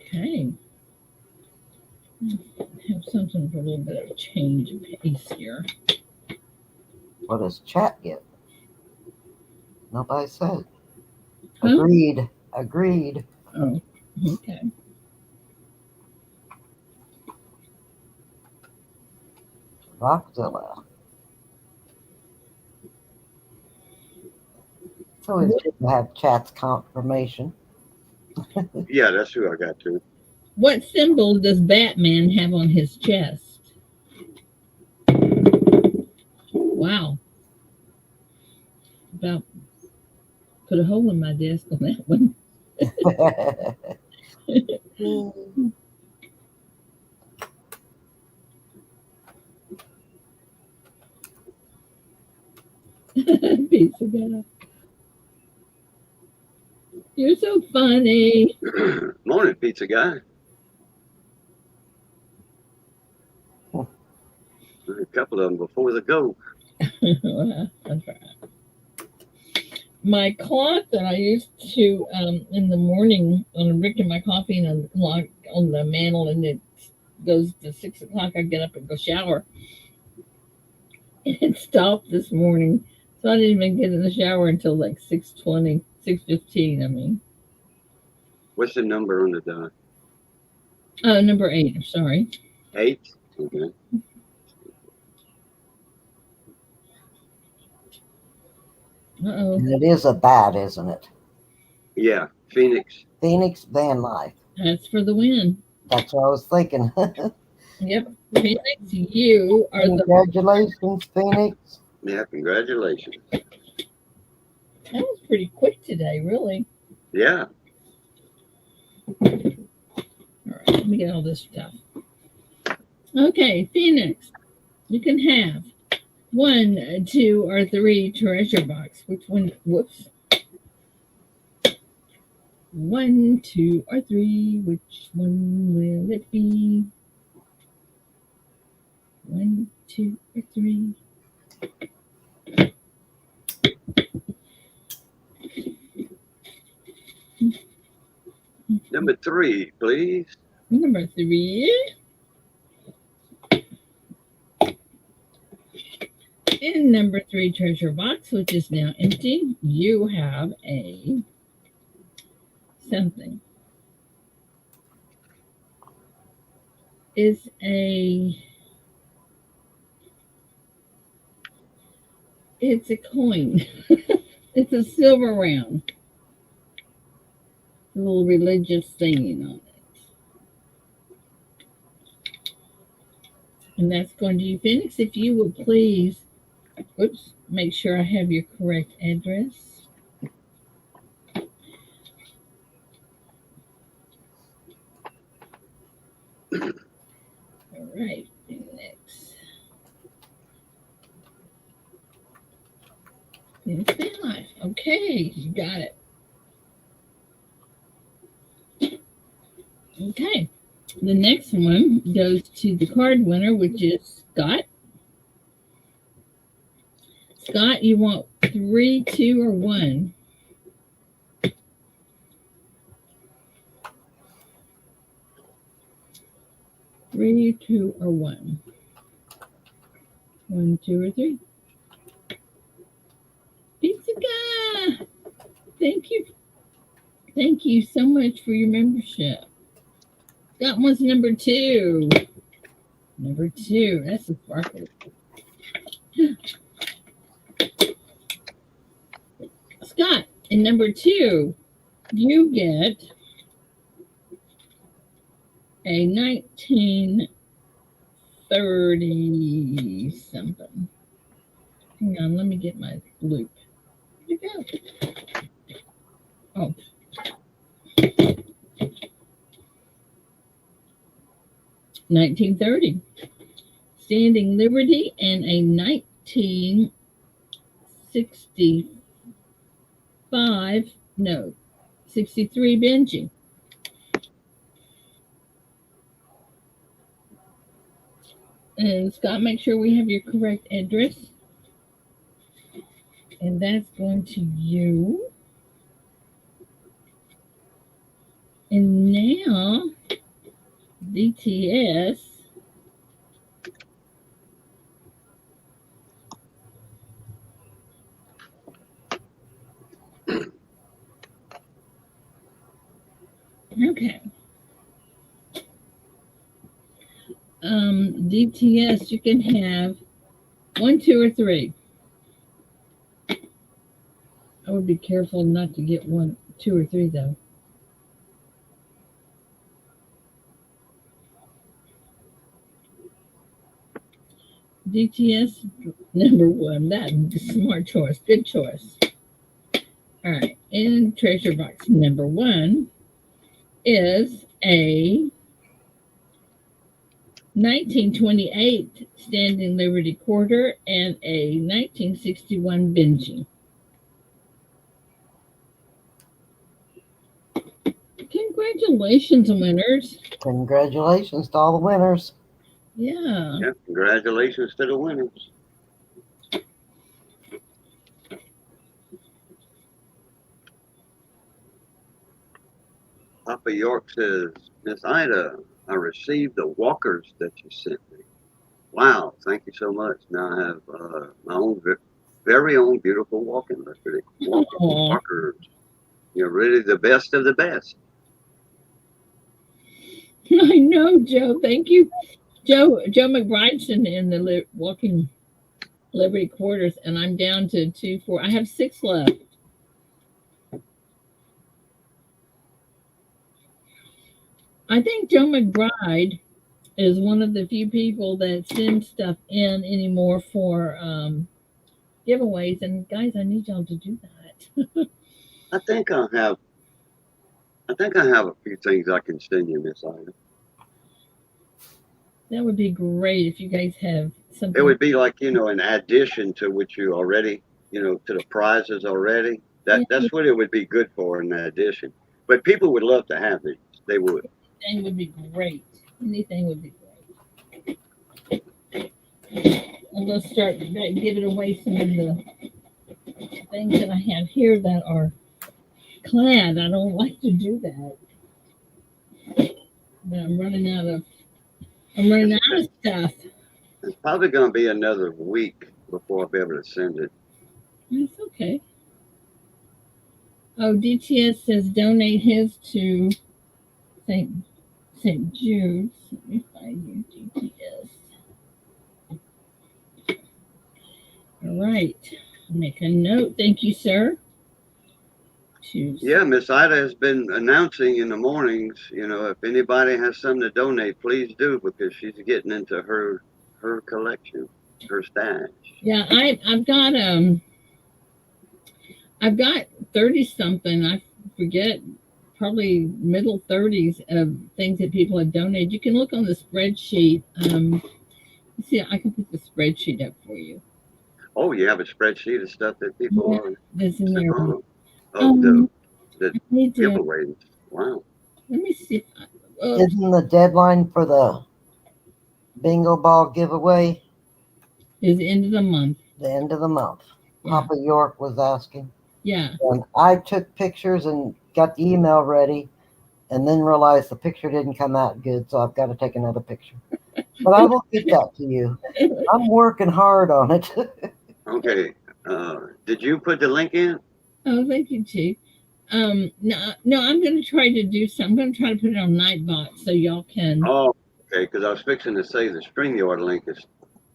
Okay. Have something for a little bit of a change of pace here. What does chat get? Nobody said. Huh? Agreed. Agreed. Oh, okay. Rockzilla. So it's good to have chat's confirmation. Yeah, that's who I got too. What symbol does Batman have on his chest? Wow. About put a hole in my desk on that one. Pizza guy. You're so funny. Morning, pizza guy. A couple of them before the go. That's right. My clock that I used to in the morning when I'm drinking my coffee and I lock on the mantle and it goes to 6 o'clock, I get up and go shower. It stopped this morning, so I didn't even get in the shower until like 6:20, 6:15. I mean, What's the number on the dial? number 8. I'm sorry. 8? Okay. Uh-oh. And it is a bat, isn't it? Yeah, Phoenix. Phoenix Van Life. That's for the win. That's what I was thinking. Yep. Phoenix, you are the. Congratulations, Phoenix. Yeah, congratulations. That was pretty quick today, really. Yeah. All right, let me get all this stuff. Okay, Phoenix, you can have 1, 2, or 3 treasure box. Which one? Whoops. 1, 2, or 3. Which one will it be? 1, 2, or 3. Number 3, please. Number 3. In number 3 treasure box, which is now empty, you have a something. It's a coin. It's a silver round. A little religious saying on it. And that's going to you, Phoenix. If you would please, make sure I have your correct address. right. Next. It's been life. Okay, you got it. Okay. The next one goes to the card winner, which is Scott. Scott, you want 3, 2, or 1? 3, 2, or 1? 1, 2, or 3? Pizzica! Thank you. Thank you so much for your membership. Scott wants number 2. Number 2. That's a sparkle. Scott, in number 2, you get a 1930 something. Hang on, let me get my loop. Where'd it go? Oh. $1930. Standing Liberty and a 1965, no, 63 Benji. And Scott, make sure we have your correct address. And that's going to you. And now, DTS. Okay. DTS, you can have 1, 2, or 3. I would be careful not to get 1, 2, or 3 though. DTS number 1. That's a smart choice. Good choice. All right. And treasure box number 1 is a 1928 Standing Liberty quarter and a 1961 Benji. Congratulations, winners. Congratulations to all the winners. Yeah. Yeah, congratulations to the winners. Papa York says, Miss Ida, I received the walkers that you sent me. Wow, thank you so much. Now I have my own very own beautiful walking record. Walkers. You're really the best of the best. I know, Joe. Thank you. Joe McBride's in the walking Liberty quarters, and I'm down to 2, 4. I have 6 left. I think Joe McBride is one of the few people that send stuff in anymore for giveaways. And guys, I need y'all to do that. I think I have a few things I can send you, Miss Ida. That would be great if you guys have something. It would be like, in addition to what you already, to the prizes already. That's what it would be good for in addition. But people would love to have these. They would. Anything would be great. Anything would be great. And let's start giving away some of the things that I have here that are clad. I don't like to do that. But I'm running out of stuff. It's probably going to be another week before I'll be able to send it. That's okay. Oh, DTS says donate his to St. Jude's. Let me find you, DTS. All right. Make a note. Thank you, sir. Yeah, Miss Ida has been announcing in the mornings, if anybody has something to donate, please do, because she's getting into her collection, her stash. Yeah, I've got 30 something. I forget probably middle 30s of things that people have donated. You can look on the spreadsheet. See, I can put the spreadsheet up for you. Oh, you have a spreadsheet of stuff that people Yeah, are. that's in there. Oh, the I need to. giveaways. Wow. Let me see. Isn't the deadline for the bingo ball giveaway Is the end of the month. the end of the month? Yeah. Papa York was asking. Yeah. And I took pictures and got the email ready and then realized the picture didn't come out good, so I've got to take another picture. But I will get that to you. I'm working hard on it. Okay. Did you put the link in? Oh, thank you, Chief. No, I'm going to try to do some. I'm going to try to put it on Nightbot so y'all can. Oh, okay. Because I was fixing to say the StreamYard link is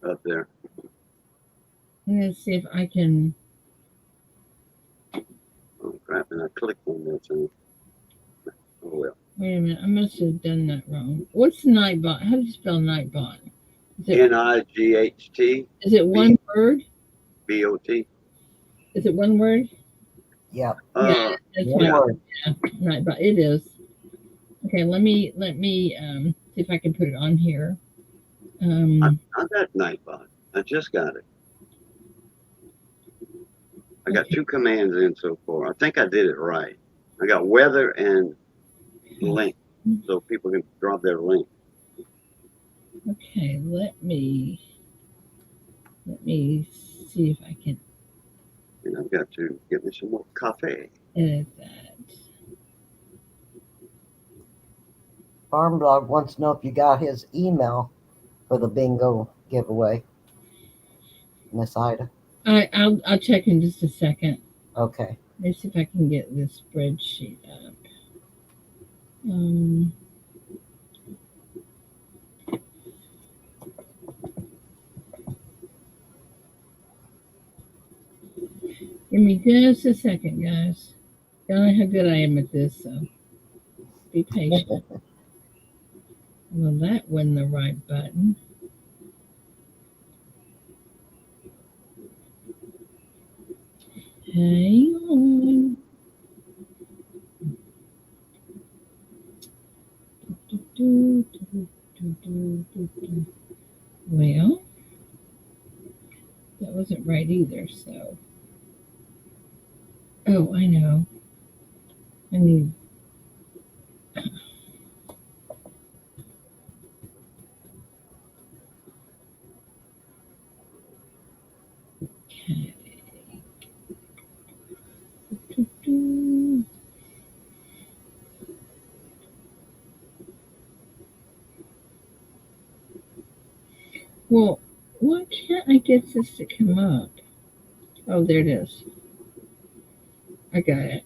up there. I'm going to see if I can. Oh crap! And I clicked on that thing. Oh well. Wait a minute. I must have done that wrong. What's Nightbot? How do you spell Nightbot? NIGHT Is it one word? BOT. Is it one word? Yep. Yeah, that's One right. word. Yeah, Nightbot. It is. Okay, let me see if I can put it on here. I got Nightbot. I just got it. I got Okay. 2 commands in so far. I think I did it right. I got weather and link, so people can drop their link. Okay, let me see if I can And I've got to get me some more coffee. edit that. Farm Dog wants to know if you got his email for the bingo giveaway. Miss Ida. I'll check in just a second. Okay. Let me see if I can get this spreadsheet up. Give me just a second, guys. Y'all know how good I am at this, so be patient. Well, that wasn't the right button. Hang on. Well, that wasn't right either, so. Oh, I know. I need. Okay. Well, why can't I get this to come up? Oh, there it is. I got it.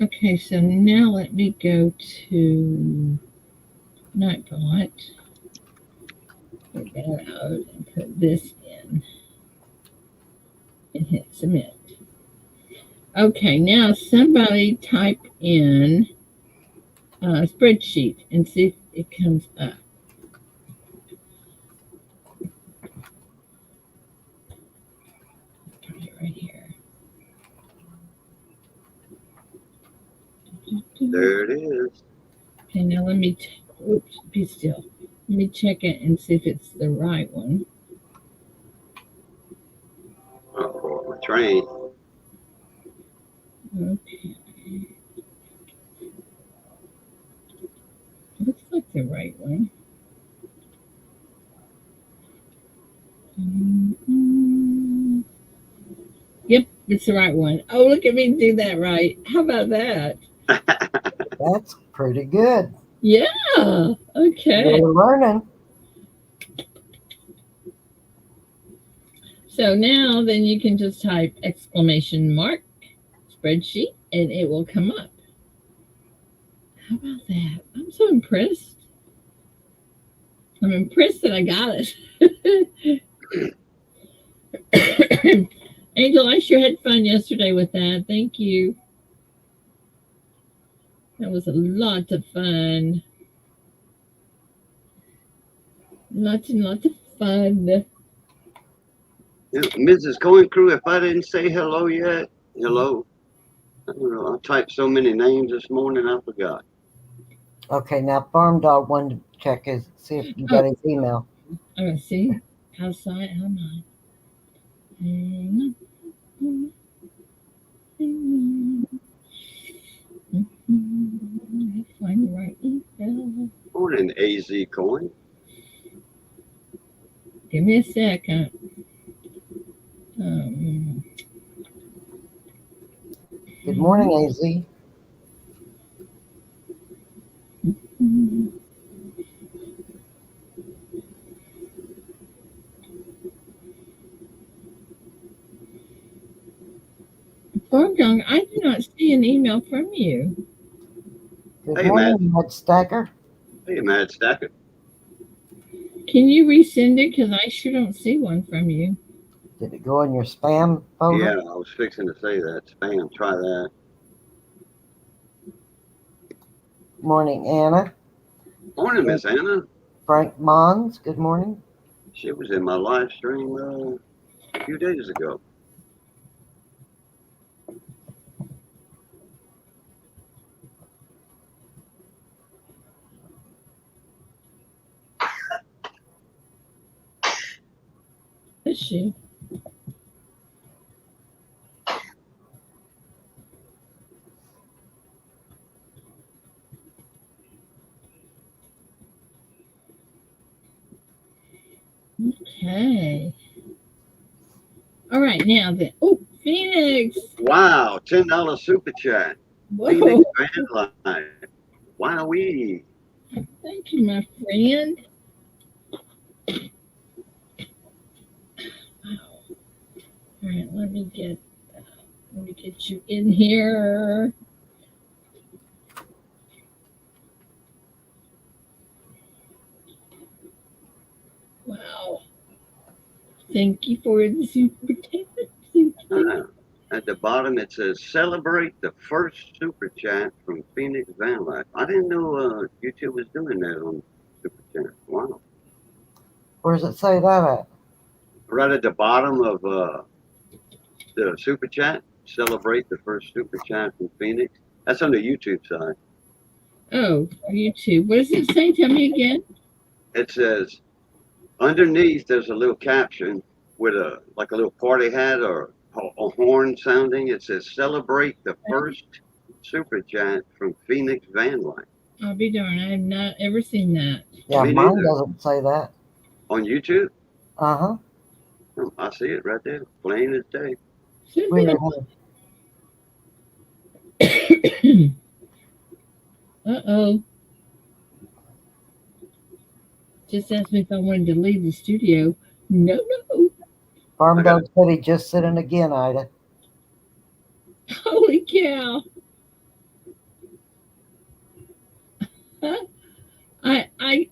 Okay, so now let me go to Nightbot. Get that out and put this in and hit submit. Okay, now somebody type in a spreadsheet and see if it comes up. Try it right here. There it is. Okay, now let me, oops, be still. Let me check it and see if it's the right one. Oh, my train. Okay. Looks like the right one. Yep, it's the right one. Oh, look at me do that right. How about that? That's pretty good. Yeah. Okay. You're learning. So now then you can just type exclamation mark spreadsheet and it will come up. How about that? I'm so impressed. I'm impressed that I got it. Angel, I sure had fun yesterday with that. Thank you. That was a lot of fun. Lots and lots of fun. You know, Mrs. Coin Crew, if I didn't say hello yet, hello. I don't know. I typed so many names this morning, I forgot. Okay, now Farm Dog wanted to check his, see if you got his email. Oh, see? Outside, how am I? Hang on. Find the right email. Morning, AZ Coin. Give me a second. Um, Good morning, AZ. Farm Dog, I do not see an email from you. Good Hey, Matt. morning, Mud Stacker. Hey, Matt Stacker. Can you resend it? Because I sure don't see one from you. Did it go in your spam folder? Yeah, I was fixing to say that. Spam, try that. Morning, Anna. Morning, Miss Anna. Frank Mons, good morning. She was in my live stream a few days ago. Is she? Okay. All right, now then. Oh, Phoenix. Wow, $10 super chat. Phoenix Whoa. Van Life. Wowee. Thank you, my friend. All right, let me get you in here. Wow. Thank you for the super chat. At the bottom, it says celebrate the first super chat from Phoenix Van Life. I didn't know YouTube was doing that on super chat. Wow. Where does it say that at? Right at the bottom of the super chat, celebrate the first super chat from Phoenix. That's on the YouTube side. Oh, YouTube. What does it say? Tell me again. It says underneath there's a little caption with a little party hat or a horn sounding. It says celebrate the first super chat from Phoenix Van Life. I'll be darned. I have not ever seen that. Yeah, Me mine neither. doesn't say that. On YouTube? Uh-huh. Oh, I see it right there, plain as day. Weird. Uh-oh. Just asked me if I wanted to leave the studio. No, no. Farm I got Dog said he just sent in again, Ida. Holy cow. I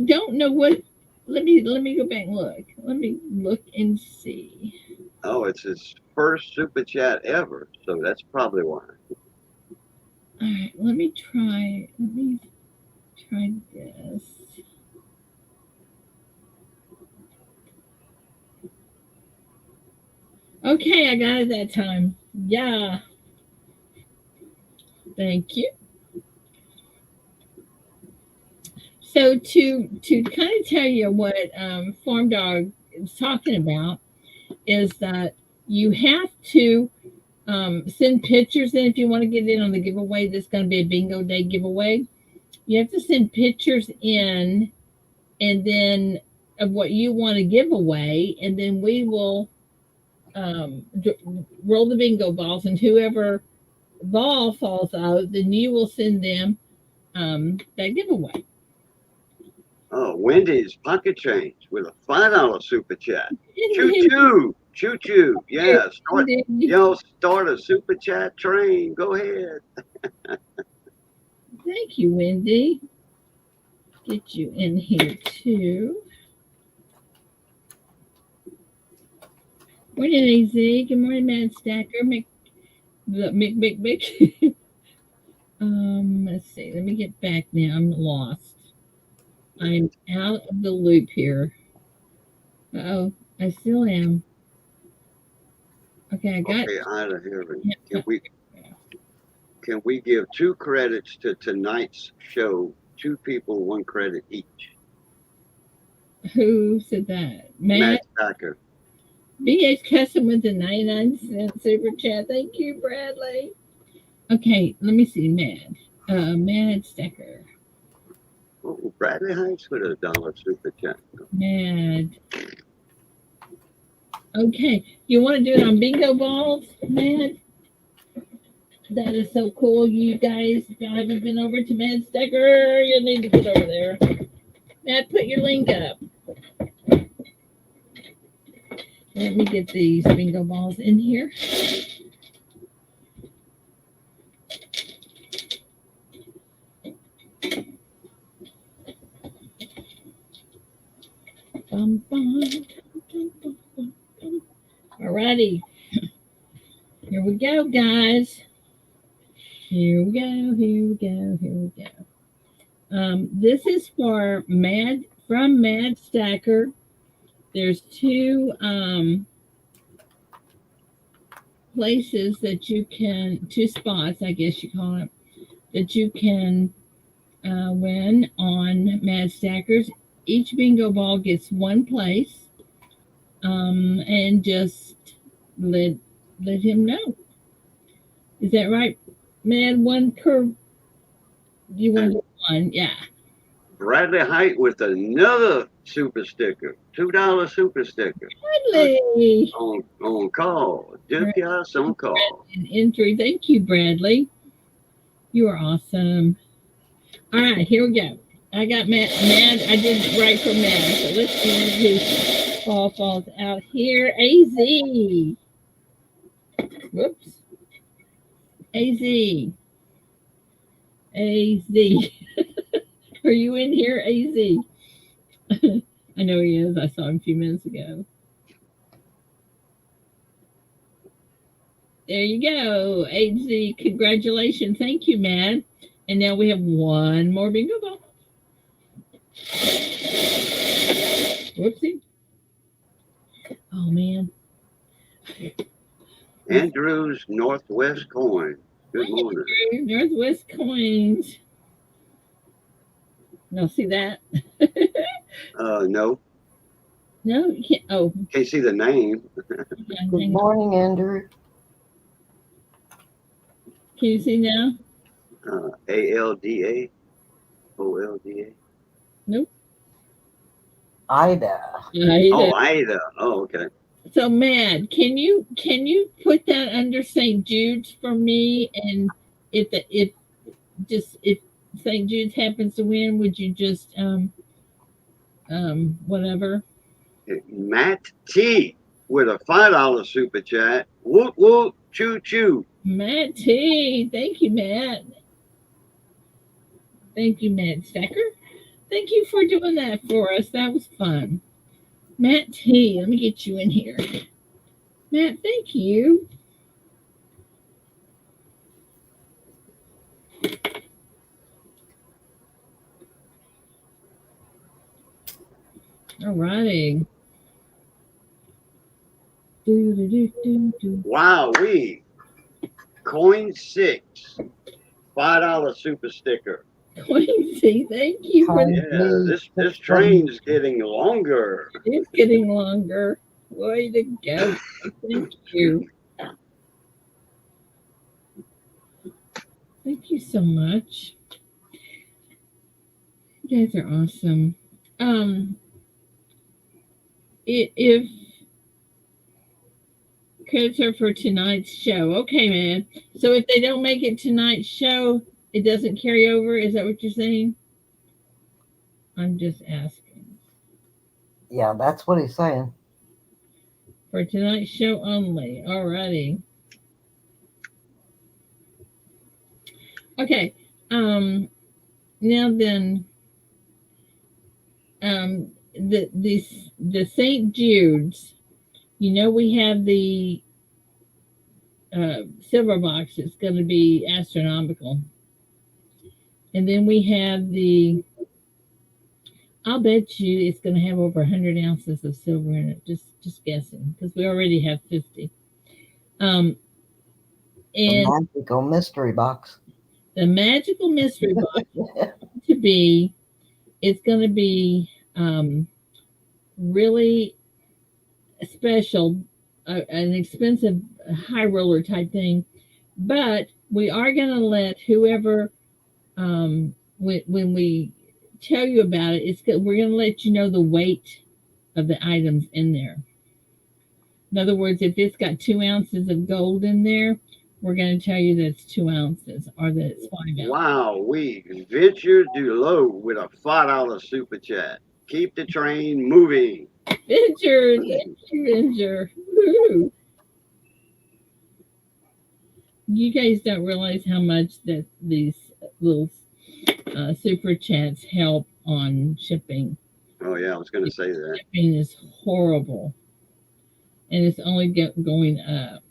don't know what. Let me go back and look. Let me look and see. Oh, it's his first super chat ever, so that's probably why. All right, let me try. Let me try this. Okay, I got it that time. Yeah. Thank you. So to kind of tell you what Farm Dog is talking about is that you have to send pictures in if you want to get in on the giveaway. That's going to be a bingo day giveaway. You have to send pictures in, and then of what you want to give away, and then we will roll the bingo balls, and whoever ball falls out, then you will send them that giveaway. Oh, Wendy's pocket change with a $5 super chat. Choo choo, choo choo. Yeah, start a super chat train. Go ahead. Thank you, Wendy. Get you in here too. Morning, AZ. Good morning, Man Stacker. Mick. Let's see. Let me get back now. I'm lost. I'm out of the loop here. Oh, I still am. Okay, I got. Okay, Ida, here. Yeah, Can we give 2 credits to tonight's show? 2 people, 1 credit each. who said that? Matt Matt. Stacker. BH Custom with the 99-cent super chat. Thank you, Bradley. Okay, let me see. Mad Stacker. Oh, Bradley Heights with a dollar super chat. Mad. Okay, you want to do it on bingo balls, Mad? That is so cool. You guys, if you haven't been over to Mad Stacker, you need to get over there. Mad, put your link up. Let me get these bingo balls in here. Bum, bum, bum, bum, bum, bum. Alrighty. Here we go, guys. Here we go, here we go, here we go. This is for from Mad Stacker. There's 2 places that you can, 2 spots, I guess you call it, that you can win on Mad Stackers. Each bingo ball gets 1 place, and just let him know. Is that right, Mad? 1 per. You want to do 1? Yeah. Bradley Height with another super sticker. $2 super sticker. Bradley. On call. Just on call. An entry. Thank you, Bradley. You are awesome. All right, here we go. I got Mad. I did right for Mad. So let's see who falls out here. AZ. Whoops. AZ. AZ. Are you in here, AZ? I know he is. I saw him a few minutes ago. There you go. AZ. Congratulations. Thank you, Mad. And now we have 1 more bingo ball. Whoopsie. Oh, man. Andrews Northwest Coin. Good morning. Northwest Coins. No, see that? No. No, you can't. Oh. Can't see the name. Good morning, Andrew. Can you see now? ALDA. OLDA. Nope. Ida. Oh, Ida. Oh, okay. So, Mad, can you put that under St. Jude's for me? And if St. Jude's happens to win, would you just whatever? Matt T with a $5 super chat. Whoop whoop choo choo. Matt T. Thank you, Matt. Thank you, Matt Stacker. Thank you for doing that for us. That was fun. Matt T. Let me get you in here. Matt, thank you. All righty. Wow, Coin 6. $5 super sticker. Quincy, thank you for Yeah, this train's getting longer. It's getting longer. Way to go. Thank you. Thank you so much. You guys are awesome. If credits are for tonight's show. Okay, man. So if they don't make it tonight's show, it doesn't carry over. Is that what you're saying? I'm just asking. Yeah, that's what he's saying. For tonight's show only. Alrighty. Okay. Now then, the St. Jude's. You know, we have the silver box. It's going to be astronomical. And then we have I'll bet you it's going to have over 100 ounces of silver in it. Just guessing, because we already have 50. Um, The and magical mystery box. the magical mystery box to be, it's going to be really special, an expensive high roller type thing. But we are going to let whoever, when we tell you about it, we're going to let you know the weight of the items in there. In other words, if it's got 2 ounces of gold in there, we're going to tell you that it's 2 ounces or that it's 5 ounces. Wow, we venture to low with a $5 super chat. Keep the train moving. Venture, thank you, Venture. Woo. You guys don't realize how much that these little super chats help on shipping. Oh yeah, I was going to say that. Shipping is horrible, and it's only going up.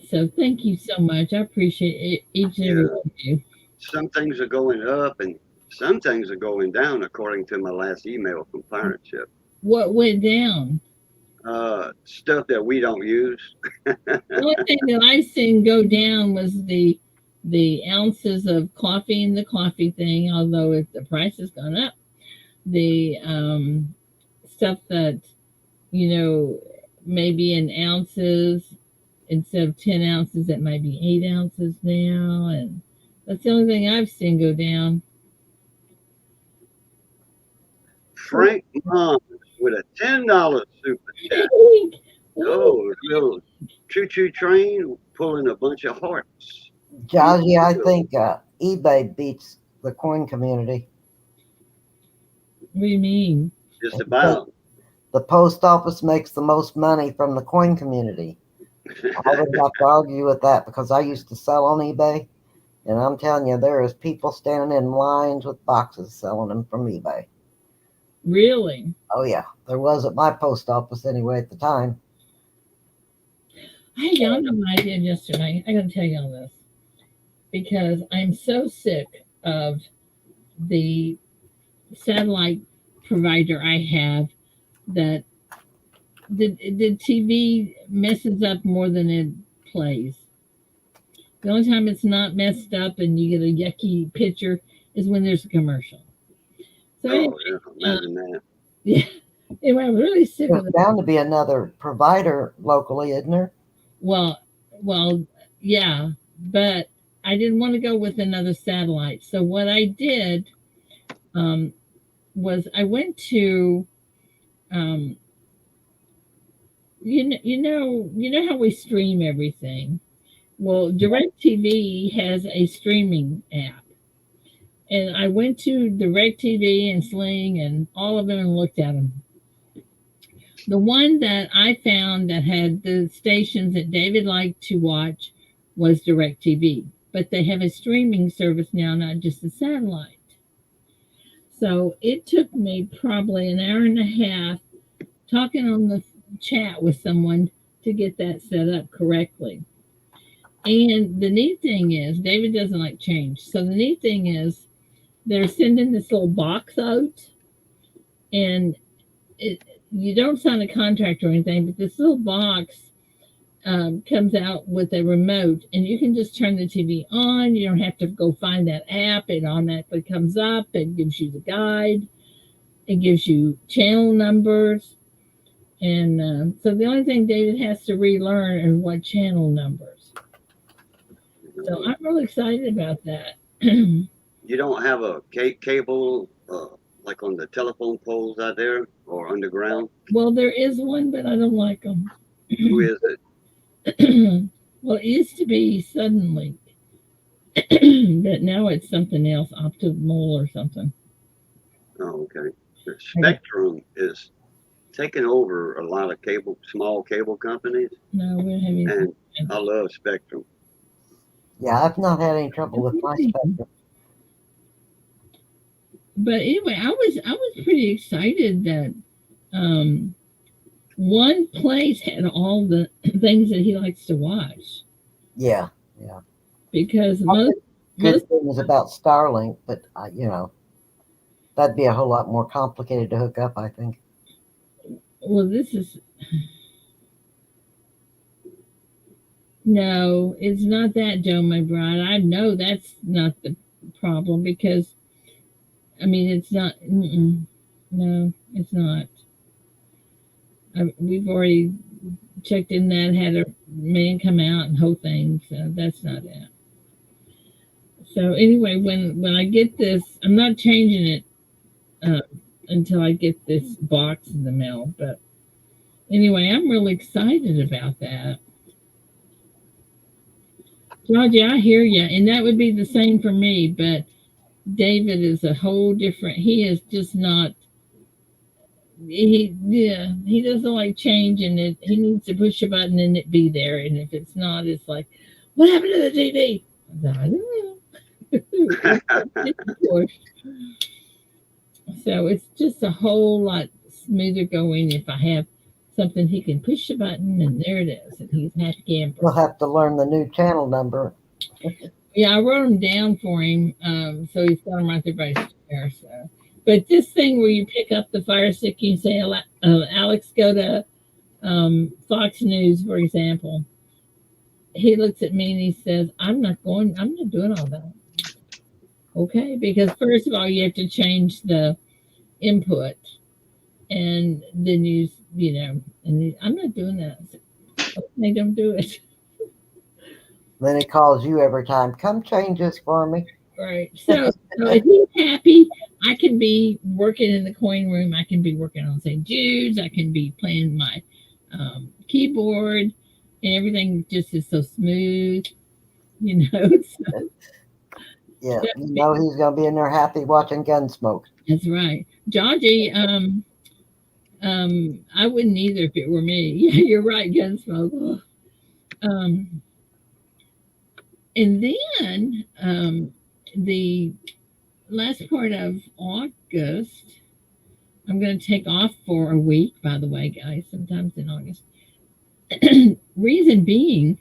So thank you so much. I appreciate each and every one of you. Some things are going up and some things are going down, according to my last email from Pirate Ship. What went down? Stuff that we don't use. The only thing that I've seen go down was the ounces of coffee in the coffee thing, although the price has gone up. The stuff that, maybe in ounces instead of 10 ounces, it might be 8 ounces now. And that's the only thing I've seen go down. Frank Mons with a $10 super chat. Oh, little choo-choo train pulling a bunch of hearts. Jazzy, I think eBay beats the coin community. What do you mean? Just about. The post office makes the most money from the coin community. I would have to argue with that because I used to sell on eBay, and I'm telling you, there is people standing in lines with boxes selling them from eBay. Really? Oh yeah, there was at my post office anyway at the time. Y'all know what I did yesterday. I gotta tell y'all this because I'm so sick of the satellite provider I have that the TV messes up more than it plays. The only time it's not messed up and you get a yucky picture is when there's a commercial. So anyway, imagine that. Yeah. Anyway, I'm really sick of There's it. bound to be another provider locally, isn't there? Well, yeah, but I didn't want to go with another satellite. So what I did was I went to, you know how we stream everything. Well, DirecTV has a streaming app, and I went to DirecTV and Sling and all of them and looked at them. The one that I found that had the stations that David liked to watch was DirecTV, but they have a streaming service now, not just a satellite. So it took me probably an hour and a half talking on the chat with someone to get that set up correctly. And the neat thing is, David doesn't like change. So the neat thing is, they're sending this little box out, and you don't sign a contract or anything, but this little box comes out with a remote, and you can just turn the TV on. You don't have to go find that app. It automatically comes up. It gives you the guide. It gives you channel numbers. And so the only thing David has to relearn is what channel numbers. So I'm really excited about that. You don't have a cable like on the telephone poles out there or underground? Well, there is one, but I don't like them. Who is it? Well, it used to be Suddenlink, but now it's something else, Optimal or something. Oh, okay. The Spectrum is taking over a lot of small cable companies. No, we don't have anything. And I love Spectrum. Yeah, I've not had any trouble with my Spectrum. But anyway, I was pretty excited that one place had all the things that he likes to watch Yeah. because I've most heard good most things about Starlink, but that'd be a whole lot more complicated to hook up, I think. well this is no, it's not that, Joe, my bride. I know that's not the problem because I mean it's not. No, it's not. We've already checked in that, had a man come out and whole thing, so that's not it. So anyway, when I get this, I'm not changing it uh, until I get this box in the mail. But anyway, I'm really excited about that. Georgie, I hear you, and that would be the same for me. But David is a whole different. He is just not. He doesn't like changing it. He needs to push a button and it be there. And if it's not, it's like, what happened to the TV? I don't know. So it's just a whole lot smoother going if I have something he can push a button and there it is, and he's happy camper. We'll have to learn the new channel number. Yeah, I wrote them down for him, so he's got them right there by his chair. So, but this thing where you pick up the Fire Stick, you say, Alex, go to Fox News, for example. He looks at me and he says, I'm not doing all that. Okay, because first of all, you have to change the input, and then I'm not doing that. I said, okay, don't do it. Then he calls you every time. Come change this for me. Right. So if he's happy, I can be working in the coin room. I can be working on St. Jude's. I can be playing my keyboard, and everything just is so smooth, So, Yeah, he's going to be in there happy watching Gunsmoke. That's right. Georgie, I wouldn't either if it were me. Yeah, you're right, Gunsmoke. And then the last part of August, I'm going to take off for a week, by the way, guys, sometimes in August. Reason being,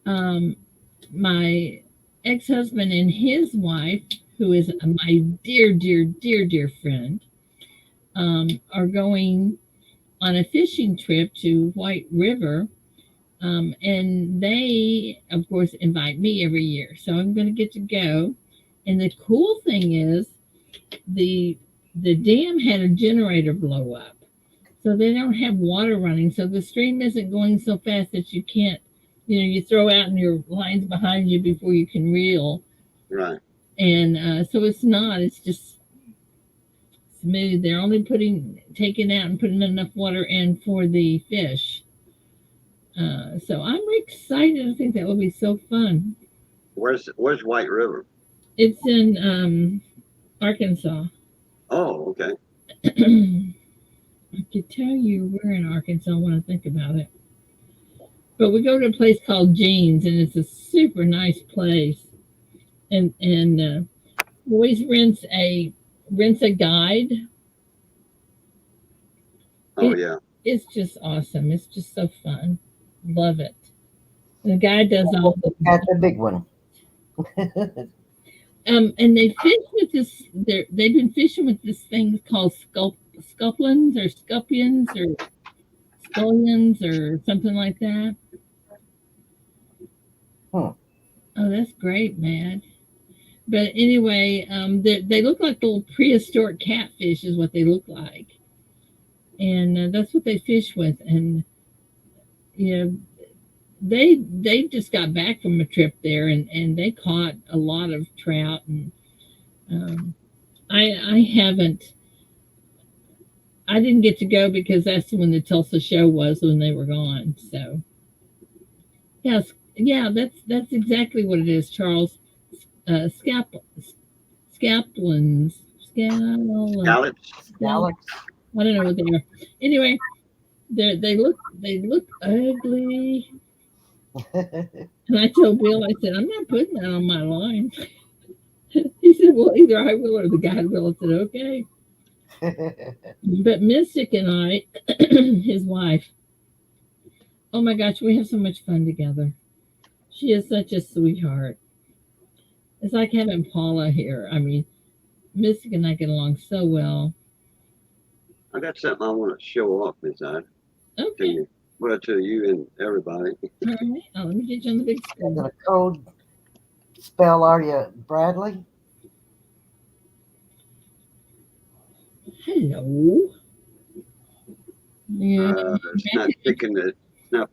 my ex-husband and his wife, who is my dear, dear, dear, dear friend, are going on a fishing trip to White River. And they, of course, invite me every year. So I'm going to get to go. And the cool thing is the dam had a generator blow up. So they don't have water running. So the stream isn't going so fast that you can't, you throw out and your line's behind you before you can reel. Right. And so it's just smooth. They're only taking out and putting enough water in for the fish. So I'm excited. I think that will be so fun. Where's White River? It's in Arkansas. Oh, okay. I could tell you where in Arkansas when I think about it. But we go to a place called Jean's, and it's a super nice place. And always rents a guide. Yeah. It's just awesome. It's just so fun. Love it. The guy does all the. That's a big one. And they fish with this. They've been fishing with this thing called sculpions or scullions or something like that. Oh, that's great, man. But anyway, they look like little prehistoric catfish, is what they look like, and that's what they fish with. And they just got back from a trip there, and they caught a lot of trout. And I didn't get to go because that's when the Tulsa show was, when they were gone. So yes, yeah, that's exactly what it is, Charles. Scallions. Scallops. I don't know what they are. Anyway, they look ugly. And I told Bill, I said, I'm not putting that on my line. He said, well, either I will or the guy will. I said, okay. But Mystic and I, his wife, oh my gosh, we have so much fun together. She is such a sweetheart. It's like having Paula here. I mean, Mystic and I get along so well. I got something I want to show off, Miss Ida, to Okay. you. Well, to you and everybody. All right. Oh, let me get you on the big Is screen. it a code spell? Are you Bradley? Hello. Yeah. It's not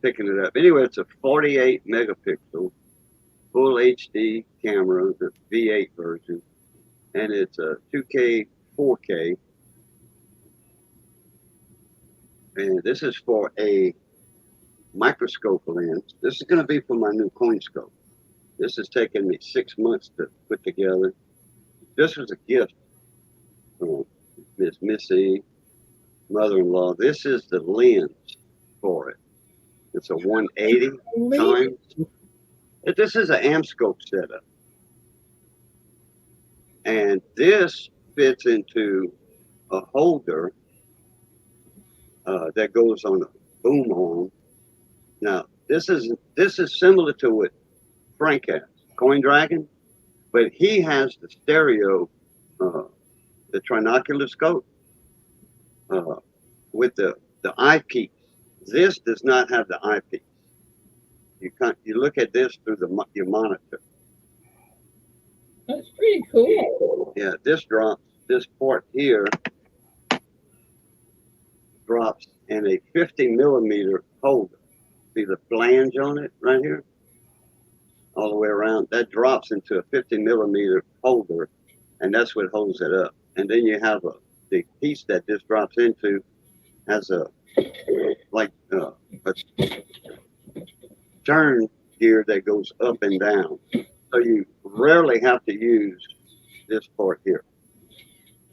picking it up. Anyway, it's a 48 megapixel full HD camera, the V8 version, and it's a 2K, 4K. And this is for a microscope lens. This is going to be for my new coin scope. This has taken me 6 months to put together. This was a gift from Miss Missy, mother-in-law. This is the lens for it. It's a 180 times. This is an Amscope setup. And this fits into a holder that goes on a boom arm. Now, this is similar to what Frank has, Coin Dragon, but he has the stereo, the trinocular scope with the eyepiece. This does not have the eyepiece. You look at this through your monitor. That's pretty cool. Yeah, this part here drops in a 50 millimeter holder. See the flange on it right here? All the way around. That drops into a 50 millimeter holder, and that's what holds it up. And then you have the piece that this drops into has a turn gear that goes up and down. So you rarely have to use this part here.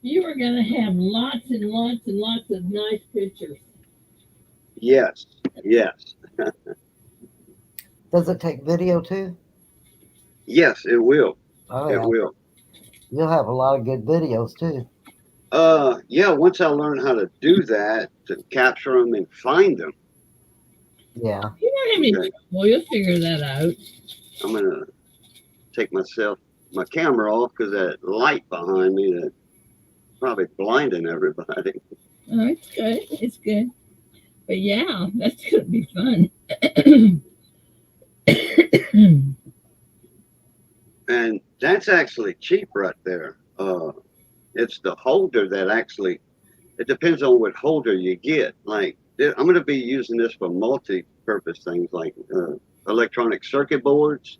You are going to have lots and lots and lots of nice pictures. Yes, yes. Does it take video too? Yes, it will. Oh, It yeah. will. You'll have a lot of good videos too. Yeah, once I learn how to do that, to capture them and find them, Yeah. You won't have any Okay. trouble. You'll figure that out. I'm going to take my camera off because that light behind me that's probably blinding everybody. Oh, it's good. It's good. But yeah, that's going to be fun. And that's actually cheap right there. It's the holder that actually, it depends on what holder you get. Like, I'm going to be using this for multi-purpose things like electronic circuit boards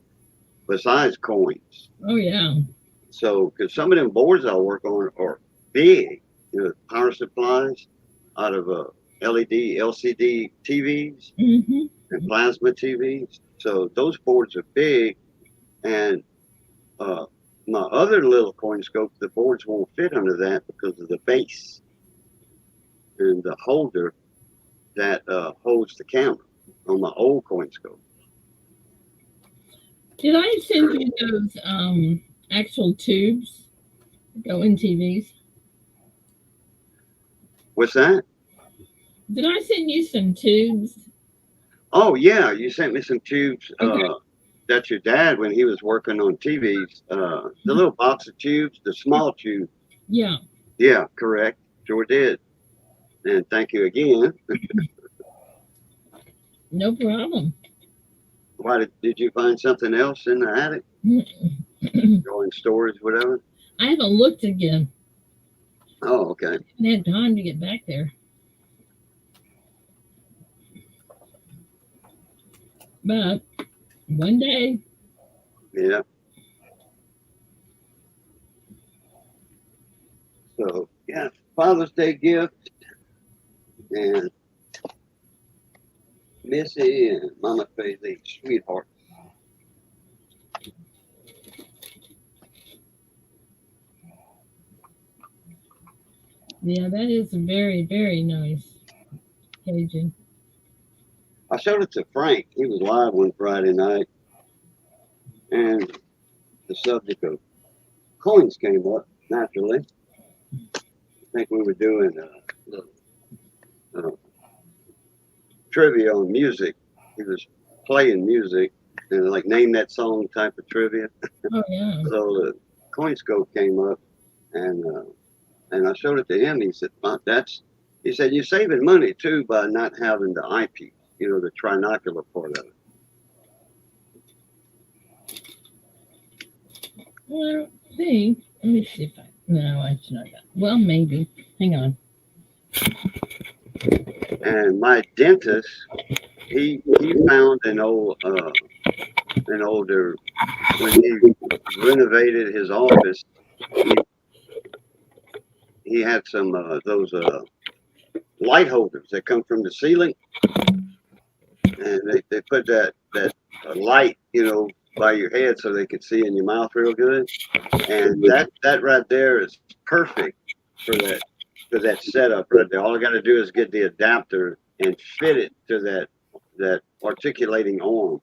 besides coins. Oh, yeah. So, because some of them boards I work on are big, power supplies out of LED, LCD TVs Mm-hmm. and plasma TVs. So those boards are big, and my other little coin scope, the boards won't fit under that because of the base and the holder that holds the camera on my old coin scope. Did I send you those actual tubes that go in TVs? What's that? Did I send you some tubes? Oh yeah, you sent me some tubes. Okay. That's your dad when he was working on TVs. The little box of tubes, the small tube. Yeah. Yeah, correct. Sure did. And thank you again. No problem. Why did you find something else in the attic? Or in storage, whatever? I haven't looked again. Oh, okay. I haven't had time to get back there. But one day. Yeah. So yeah, Father's Day gift, and Missy and Mama Faye, they sweethearts. Yeah, that is very, very nice. Cajun. I showed it to Frank. He was live one Friday night, and the subject of coins came up naturally. think we were doing uh, trivia on music. He was playing music and like name that song type of trivia. Oh yeah. So the coin scope came up and I showed it to him. He said, "That's." He said, "You're saving money too by not having the eyepiece. You know, the trinocular part of it." Well, I don't think. Let me see if I. No, it's not that. Well, maybe. Hang on. And my dentist, he found an older when he renovated his office. He had some those light holders that come from the ceiling, and they put that light, you know, by your head so they could see in your mouth real good. And that right there is perfect for that setup right there. All I got to do is get the adapter and fit it to that articulating arm.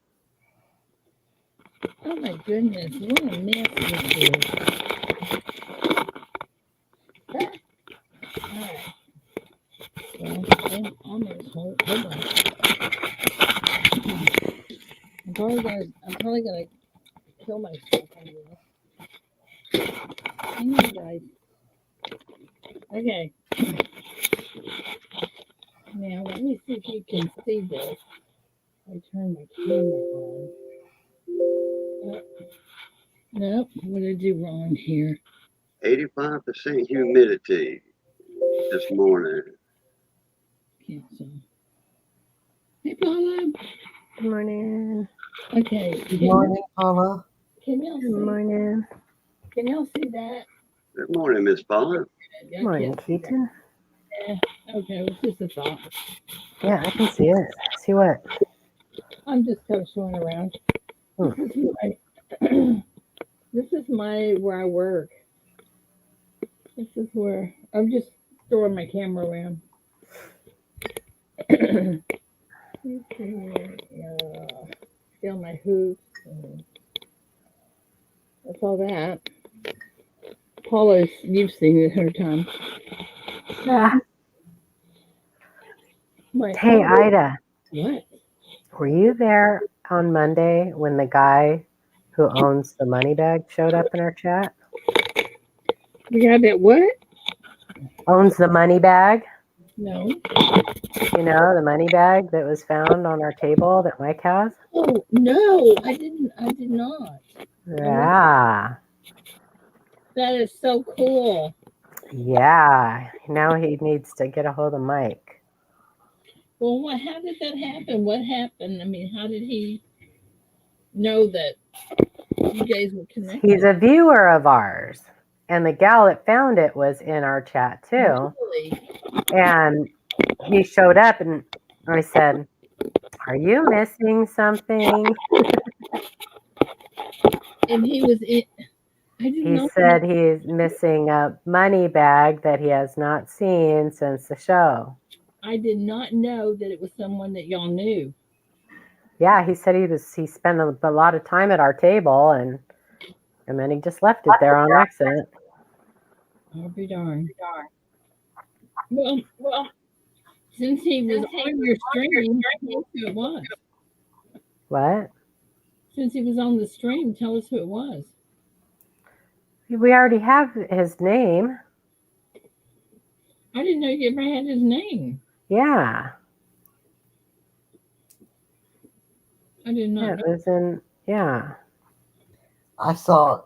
Oh my goodness, what a mess this is. Alright. Well, I'm almost hold on. I'm probably gonna kill myself on this. Hang on, guys. Okay. Now let me see if you can see this. I turn my camera on. Nope, what did I do wrong here? 85% humidity this morning. Cancel. Hey, Paula. Good morning. Okay. Good morning, Paula. Can y'all Good see? morning. Can y'all see that? Good morning, Miss Paula. I Morning, can't see Keaton. that. Okay, it was just a thought. Yeah, I can see it. See what? I'm just kind of showing around. Hmm. This is my where I work. This is where I'm just throwing my camera around. Feel my hoops. And that's all that. Paula's, you've seen it her time. Ah. My Hey, Ida, what? were you there on Monday when the guy who owns the money bag showed up in our chat? The guy that what? Owns the money bag? No. You know, the money bag that was found on our table that Mike has? Oh no, I didn't. I did not. Yeah. That is so cool. Yeah. Now he needs to get a hold of Mike. Well, what? How did that happen? What happened? I mean, how did he know that you guys were connected? He's a viewer of ours. And the gal that found it was in our chat too. Really? And he showed up and I said, "Are you missing something?" And he was in. I didn't He know. said he's missing a money bag that he has not seen since the show. I did not know that it was someone that y'all knew. Yeah, he said he spent a lot of time at our table and then he just left it there on accident. I'll be darned. Well, since he was on your stream, tell us who it was. What? Since he was on the stream, tell us who it was. We already have his name. I didn't know you ever had his name. Yeah. I did not Yeah, know. it was in, yeah. I saw it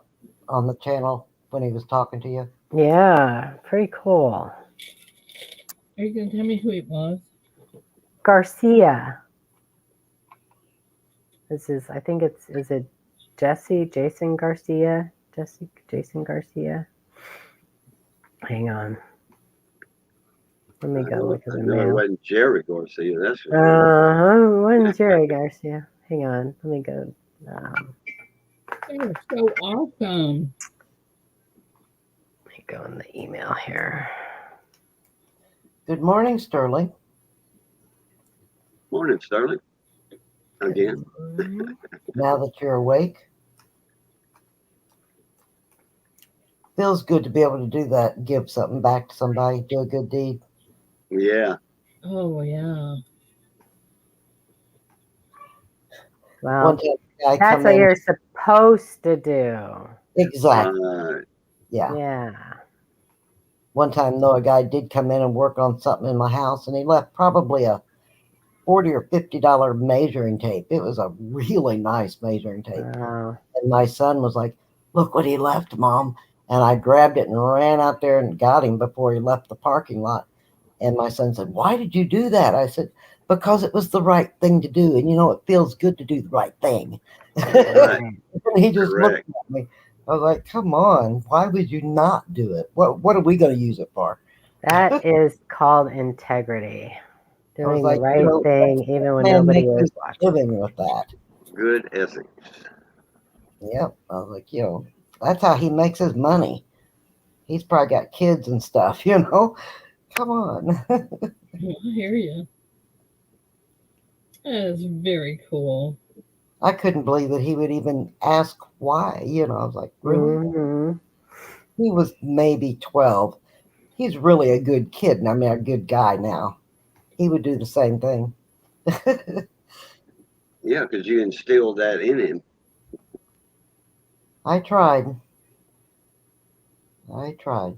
on the channel when he was talking to you. Yeah, pretty cool. Are you going to tell me who it was? Garcia. I think is it Jason Garcia? Jason Garcia? Hang on. Let me go look at I the know it mail. wasn't Jerry Garcia. That's for sure. When's Jerry Garcia? Hang on. Let me go. That was so awesome. Let me go in the email here. Good morning, Sterling. Morning, Sterling. Again. Now that you're awake. feels good to be able to do that, give something back to somebody, do a good deed. Yeah. Oh yeah. Well, One time, a guy that's come what in. you're supposed to do. Exactly. Yeah. Yeah. One time, though, a guy did come in and work on something in my house, and he left probably a $40 or $50 measuring tape. It was a really nice measuring tape. Wow. And my son was like, "Look what he left, Mom." And I grabbed it and ran out there and got him before he left the parking lot. And my son said, "Why did you do that?" I said, "Because it was the right thing to do. And it feels good to do the right thing." Right. And he just looked Correct. at me. I was like, "Come on, why would you not do it? What are we going to use it for?" That is called integrity. I was Doing the like, right thing even when man nobody makes is his watching. living with that. Good ethics. Yep. I was like, that's how he makes his money. He's probably got kids and stuff, Come on. I hear you. That is very cool. I couldn't believe that he would even ask why. I was like, really? Hmm. He was maybe 12. He's really a good kid, and I mean, a good guy now. He would do the same thing. Yeah, because you instilled that in him. I tried. I tried.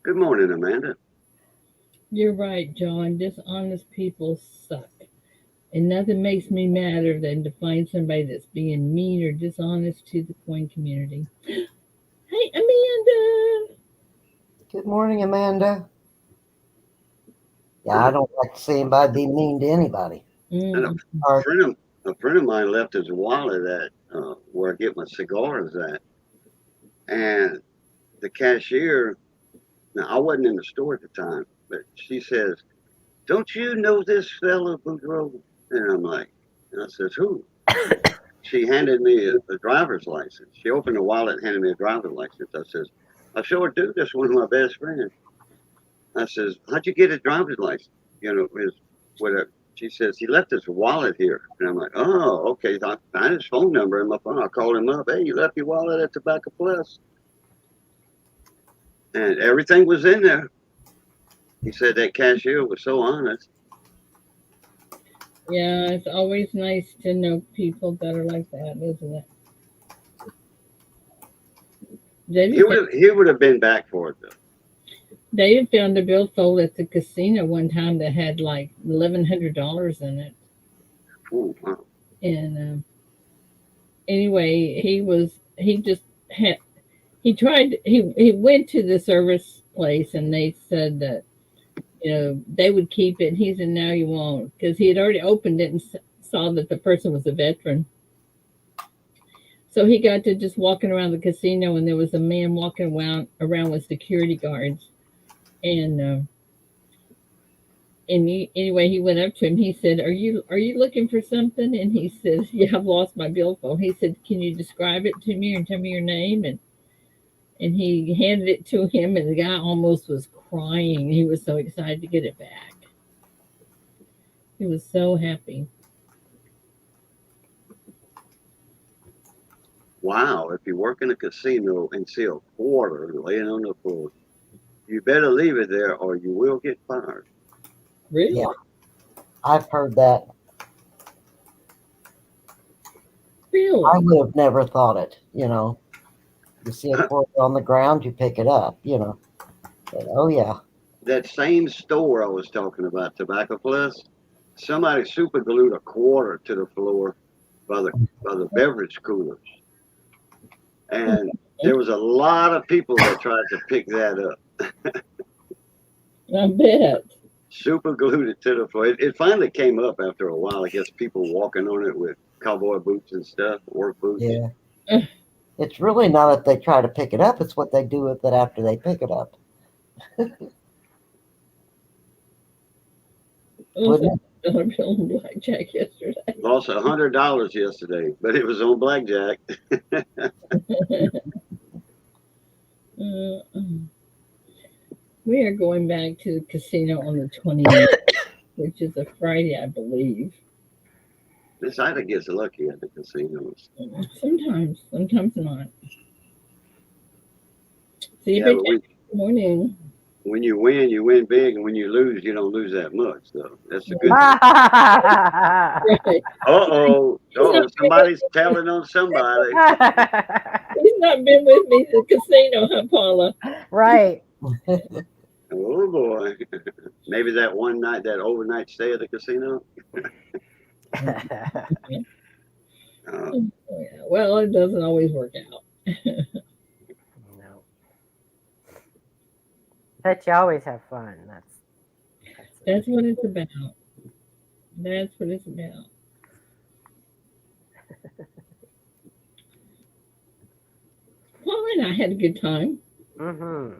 Good morning, Amanda. You're right, John. Dishonest people suck. And nothing makes me madder than to find somebody that's being mean or dishonest to the coin community. Hey, Amanda. Good morning, Amanda. Yeah, I don't like to see anybody be mean to anybody. And Mm. Or, a friend of mine left his wallet at where I get my cigars at, and the cashier. Now I wasn't in the store at the time, but she says, "Don't you know this fella, Boudreaux?" And I'm like, and I says, "Who?" She handed me a driver's license. She opened the wallet and handed me a driver's license. I says, "I sure do. That's one of my best friends." I says, "How'd you get a driver's license?" Is whatever. She says, "He left his wallet here." And I'm like, "Oh, okay." So I found his phone number in my phone. I called him up. "Hey, you left your wallet at Tobacco Plus." And everything was in there. He said that cashier was so honest. Yeah, it's always nice to know people that are like that, isn't it? He would have been back for it though. David found a billfold at the casino one time that had like $1,100 in it. Ooh, wow. And anyway, he just had he went to the service place and they said that they would keep it. And he said, "No, you won't," because he had already opened it and saw that the person was a veteran. So he got to just walking around the casino, and there was a man walking around with security guards, and anyway, he went up to him. He said, "Are you looking for something?" And he said, "Yeah, I've lost my billfold." He said, "Can you describe it to me and tell me your name?" And he handed it to him, and the guy almost was crying. He was so excited to get it back. He was so happy. Wow, if you work in a casino and see a quarter laying on the floor, you better leave it there or you will get fired. Really? yeah, I've heard that. Really? I would have never thought it. You see a quarter on the ground, you pick it up. But, oh, yeah. That same store I was talking about, Tobacco Plus, somebody super glued a quarter to the floor by the beverage coolers. And there was a lot of people that tried to pick that up. I bet. Super glued it to the floor. It finally came up after a while. I guess people walking on it with cowboy boots and stuff, work boots. Yeah. It's really not that they try to pick it up, it's what they do with it after they pick it up. Wouldn't it? $1 bill in blackjack yesterday. Lost $100 yesterday, but it was on blackjack. We are going back to the casino on the 29th, which is a Friday, I believe. This Ida gets lucky at the casinos. Sometimes not. See, Yeah, but but good morning. when you win big, and when you lose, you don't lose that much. So that's a good thing. Right. Uh-oh. He's not, Somebody's telling on somebody. he's not been with me to the casino, huh, Paula? Right. Oh boy. Maybe that one night, that overnight stay at the casino. Uh, Oh, yeah. Well, it doesn't always work out. No. But you always have fun. That's what it's about. That's what it's about. Paula and I had a good time. Mm-hmm.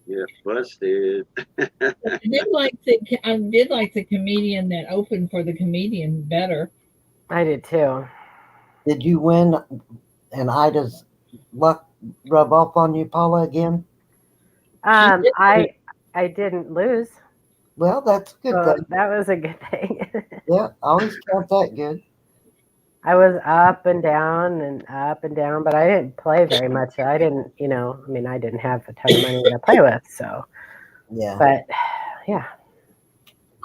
yeah, busted. I did like the comedian that opened for the comedian better. I did too. Did you win and Ida's luck rub off on you, Paula, again? She did I didn't lose, Well, that's a good so thing. that was a good thing. Yeah, always count that good. I was up and down, but I didn't play very much. I didn't, I didn't have a ton of money to play with, so. Yeah. But yeah,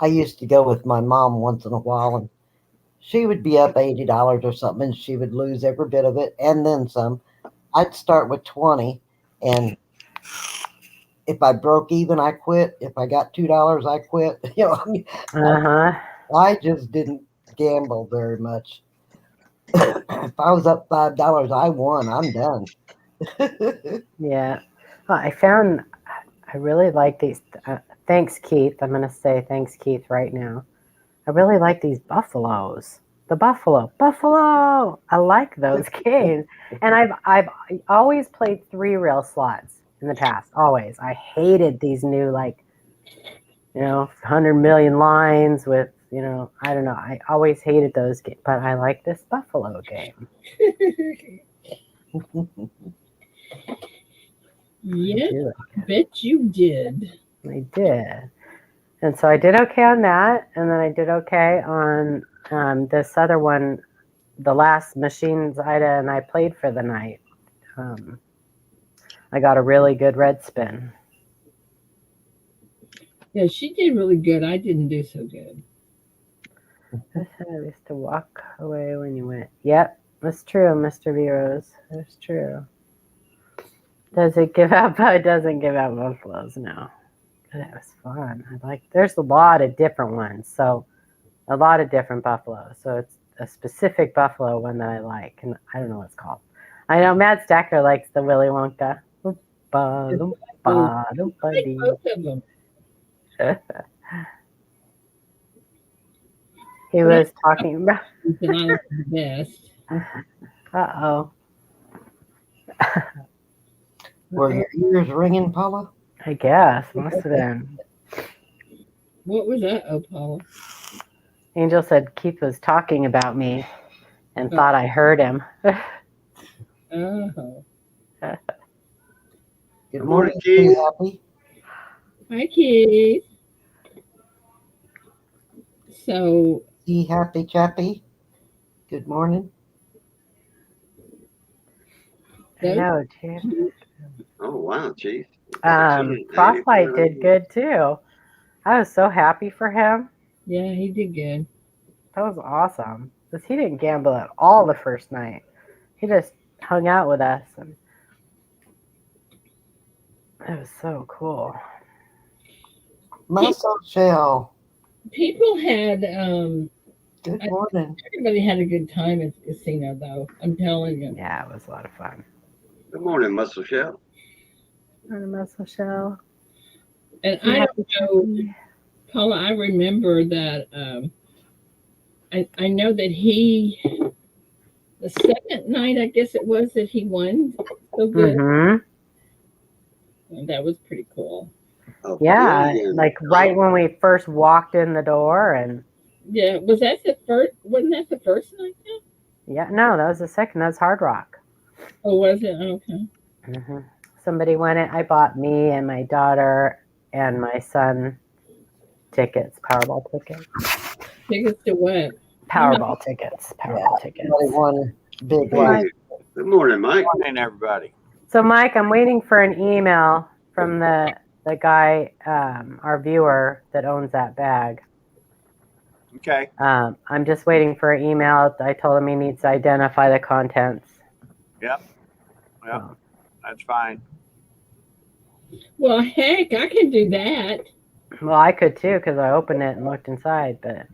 I used to go with my mom once in a while, and she would be up $80 or something, and she would lose every bit of it and then some. I'd start with 20, and if I broke even, I quit. If I got $2, I quit. I just didn't gamble very much. If I was up $5, I won. I'm done. yeah. Well, I really like these. Thanks, Keith. I'm going to say thanks, Keith, right now. I really like these buffaloes. The buffalo. I like those games, and I've always played 3-reel slots in the past. Always. I hated these new 100 million lines with I don't know. I always hated those games, but I like this buffalo game. Yeah, bet you did. I did. And so I did okay on that, and then I did okay on this other one, the last machines Ida and I played for the night. I got a really good red spin. Yeah, she did really good. I didn't do so good. I used to walk away when you went. Yep, that's true, Mr. Veros. That's true. Does it give out? It doesn't give out buffaloes, no. But it was fun. There's a lot of different ones, so a lot of different buffaloes. So it's a specific buffalo one that I like, and I don't know what it's called. I know Matt Stacker likes the Willy Wonka. I like both of them. He was talking about. And I like the best. Uh-oh. Were your ears ringing, Paula? I guess. Must have been. What was that, oh, Paula? Angel said Keith was talking about me and thought I heard him. Oh. Good morning, morning, Keith. Happy. Hi, Keith. So, See Happy Chappy. Good morning. I know, Chief. Oh wow, Chief. Frostlight did good too. I was so happy for him. yeah, he did good. That was awesome. Because he didn't gamble at all the first night. He just hung out with us, and it was so cool. Muscle Shell. People had, Good morning. everybody had a good time at the casino, though. I'm telling you. Yeah, it was a lot of fun. Good morning, Muscle Shell. Muscle Shell. And I don't know, Paula, I remember that, I know that the second night, I guess it was, that he won so good. Mm-hmm. And that was pretty cool. Oh, Yeah, brilliant. right when we first walked in the door, and Yeah, wasn't that the first night then? yeah, no, that was the second. That was Hard Rock. Oh, was it? Okay. Mm-hmm. Somebody won it. I bought me and my daughter and my son tickets, Powerball tickets. Tickets to what? Powerball tickets. Powerball tickets. Somebody won big Hey, one. good morning, Mike. Good morning, everybody. So, Mike, I'm waiting for an email from the guy, our viewer that owns that bag. Okay. I'm just waiting for an email. I told him he needs to identify the contents. Yep. So, That's fine. Well, heck, I can do that. well, I could too because I opened it and looked inside, but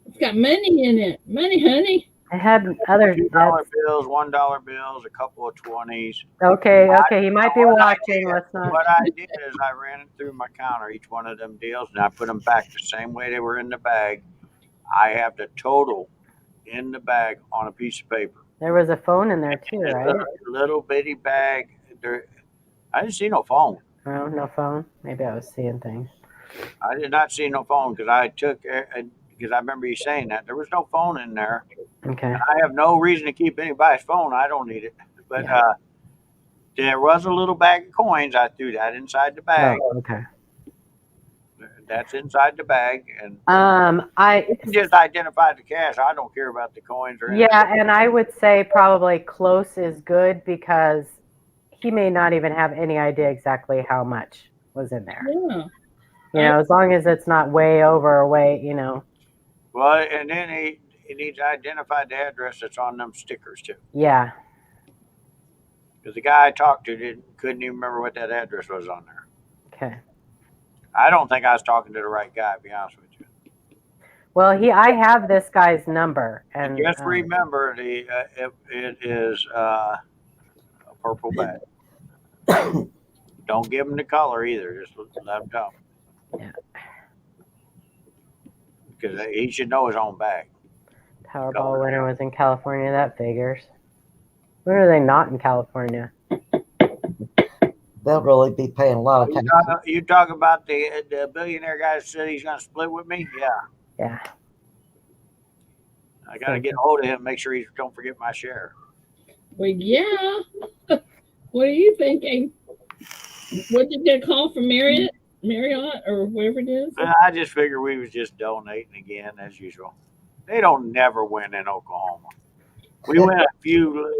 It's got money in it. Money, honey. I had other. $2 bills, $1 bills, a couple of 20s. Okay, he might be What I watching. did- Let's not. What I did is I ran it through my counter, each one of them deals, and I put them back the same way they were in the bag. I have the total in the bag on a piece of paper. There was a phone in there too, It's right? a little bitty bag. I didn't see no phone. Oh, no phone. Maybe I was seeing things. I did not see no phone because I remember you saying that there was no phone in there. Okay. I have no reason to keep anybody's phone. I don't need it. But Yeah. there was a little bag of coins. I threw that inside the bag. Oh, okay. That's inside the bag, and I you can just identify the cash. I don't care about the coins or anything. yeah, and I would say probably close is good because he may not even have any idea exactly how much was in there. Yeah. You know, as long as it's not way over or way, you know. Well, and then he needs to identify the address that's on them stickers too. Yeah. Because the guy I talked to couldn't even remember what that address was on there. Okay. I don't think I was talking to the right guy, to be honest with you. Well, I have this guy's number, and Just remember, it is a purple bag. Don't give him the color either. Just let him know. Yeah. Because he should know his own bag. Powerball winner was in California. That figures. When are they not in California? They'll really be paying a lot of taxes. You talk about the billionaire guy that said he's going to split with me? Yeah. Yeah. I got to get a hold of him, make sure he don't forget my share. Well, yeah. What are you thinking? What did they call for Marriott, or whatever it is? I just figured we was just donating again as usual. They don't never win in Oklahoma. We win a few,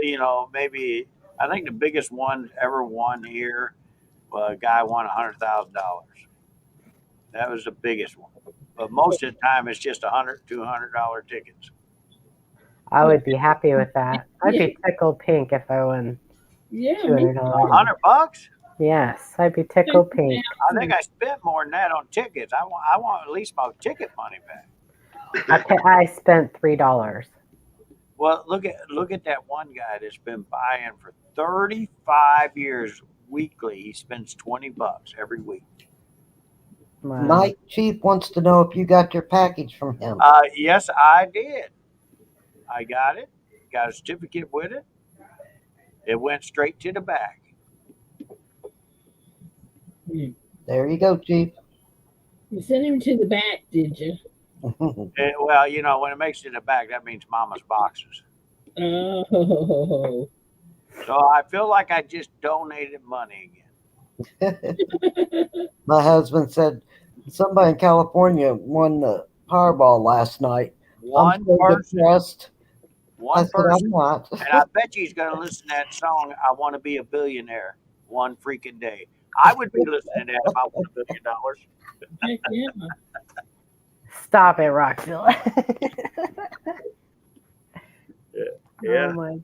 maybe. I think the biggest one ever won here. A guy won $100,000. That was the biggest one. But most of the time, it's just $100, $200 tickets. I would be happy with that. I'd be tickled pink if I won Yeah. $200. $100? Yes, I'd be tickled pink. I think I spent more than that on tickets. I want at least my ticket money back. I spent $3. Well, look at that one guy that's been buying for 35 years weekly. He spends $20 every week. Wow. Mike Chief wants to know if you got your package from him. Yes, I did. I got it. Got a certificate with it. It went straight to the bag. There you go, Chief. You sent him to the back, did you? Well, when it makes it to the bag, that means Mama's boxes. Oh. So I feel like I just donated money again. My husband said somebody in California won the Powerball last night. I'm so depressed. One I said, person. I'm not. And I bet you he's going to listen to that song, I Want to Be a Billionaire, one freaking day. I would be listening to that if I won $1 billion. Heck yeah. Stop it, Rockville. Yeah. Oh my.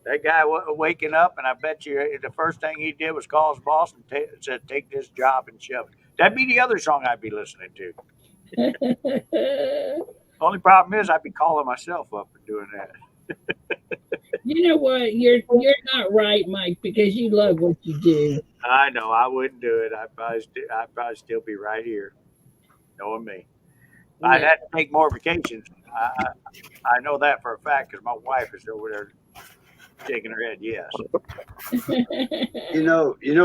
That guy waking up, and I bet you the first thing he did was call his boss and said, take this job and shove it. That'd be the other song I'd be listening to. Only problem is I'd be calling myself up and doing that. You know what? You're not right, Mike, because you love what you do. I know I wouldn't do it. I'd probably still be right here, knowing me. I'd have to take more vacations. I know that for a fact because my wife is over there shaking her head. Yes.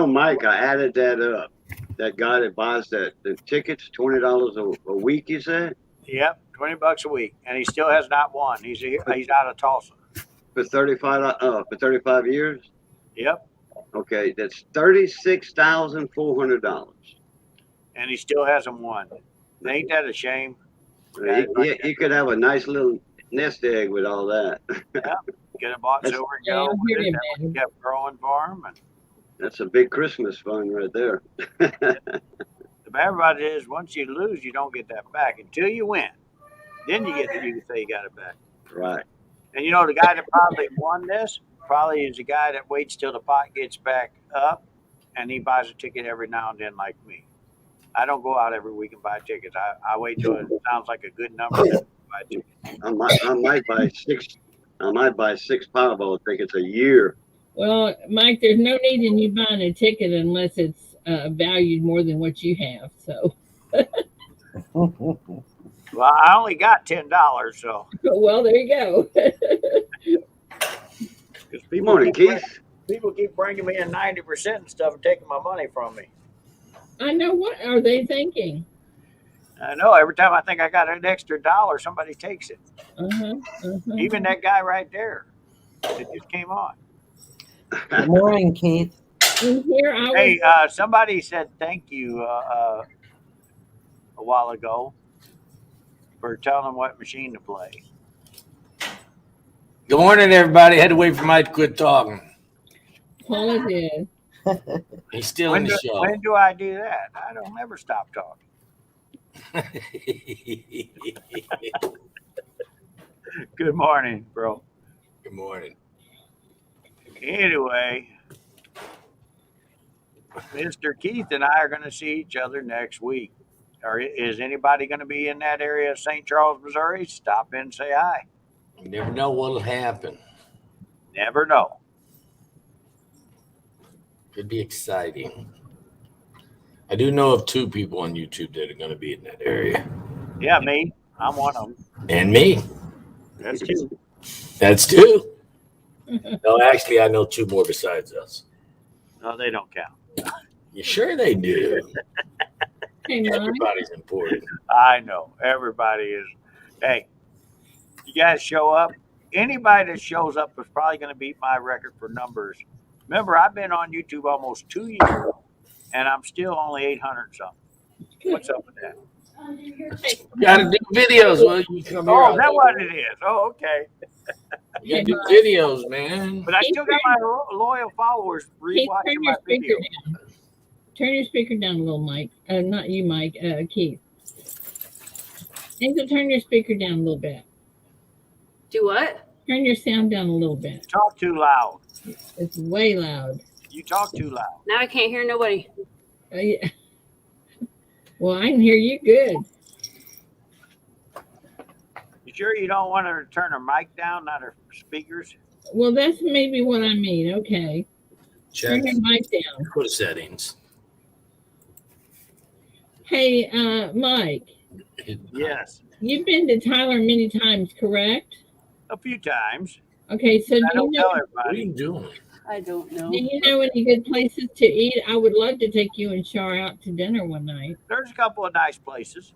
Mike, I added that up. That guy that buys the tickets, $20 a week. You said? Yep, $20 a week, and he still has not won. He's out of Tulsa for 35 years. Yep. Okay, that's $36,400. And he still hasn't won. Ain't that a shame? You could have a nice little nest egg with all that. Get a box That's- over and Yeah, go I with hear it. you, That man. one kept growing for him. And That's a big Christmas fund right there. the bad part is, once you lose, you don't get that back until you win. Then you can say you got it back. Right. And the guy that probably won this probably is the guy that waits till the pot gets back up, and he buys a ticket every now and then, like me. I don't go out every week and buy tickets. I wait till it sounds like a good number, then buy tickets. I might buy six Powerball tickets a year. Well, Mike, there's no need in you buying a ticket unless it's valued more than what you have. So, Well, I only got $10, so well, there you go. because Good morning, Keith. people keep bringing me in 90% and stuff and taking my money from me. I know. What are they thinking? I know every time I think I got an extra $1, somebody takes it. Even that guy right there that just came on. Good morning, Keith. And here I was. Hey, somebody said thank you a while ago for telling them what machine to play. Good morning, everybody. Had to wait for Mike to quit talking. Paula did. He's still in the show. When do I do that? I don't ever stop talking. Good morning, bro. Good morning. Anyway, Mr. Keith and I are going to see each other next week. Or is anybody going to be in that area of St. Charles, Missouri? Stop in and say hi. You never know what'll happen. Never know. Could be exciting. I do know of 2 people on YouTube that are going to be in that area. Yeah, me. I'm one of them. And me. That's 2. That's 2. No, actually, I know 2 more besides us. No, they don't count. You sure they do? Hey, Mike. Everybody's important. I know. Everybody is. Hey, you guys show up. Anybody that shows up is probably going to beat my record for numbers. Remember, I've been on YouTube almost 2 years, and I'm still only 800 something. What's up with that? You got to do videos. Well, you come here. Oh, is that what it is? Oh, okay. You got to do videos, man. But I still got my loyal followers Keith, rewatching turn my your speaker videos. down. Turn your speaker down a little, Mike. Not you, Mike. Keith. Angel, turn your speaker down a little bit. Do what? Turn your sound down a little bit. Talk too loud. It's way loud. You talk too loud. Now I can't hear nobody. Yeah. Well, I can hear you good. You sure you don't want her to turn her mic down, not her speakers? Well, that's maybe what I mean. Okay. Check. Turn your mic down. Go to settings. Hey, Mike, Yes, you've been to Tyler many times, correct? a few times. Okay, so I do don't you tell know, What are you everybody. doing? I don't know. do you know any good places to eat? I would love to take you and Shar out to dinner one night There's a couple of nice places.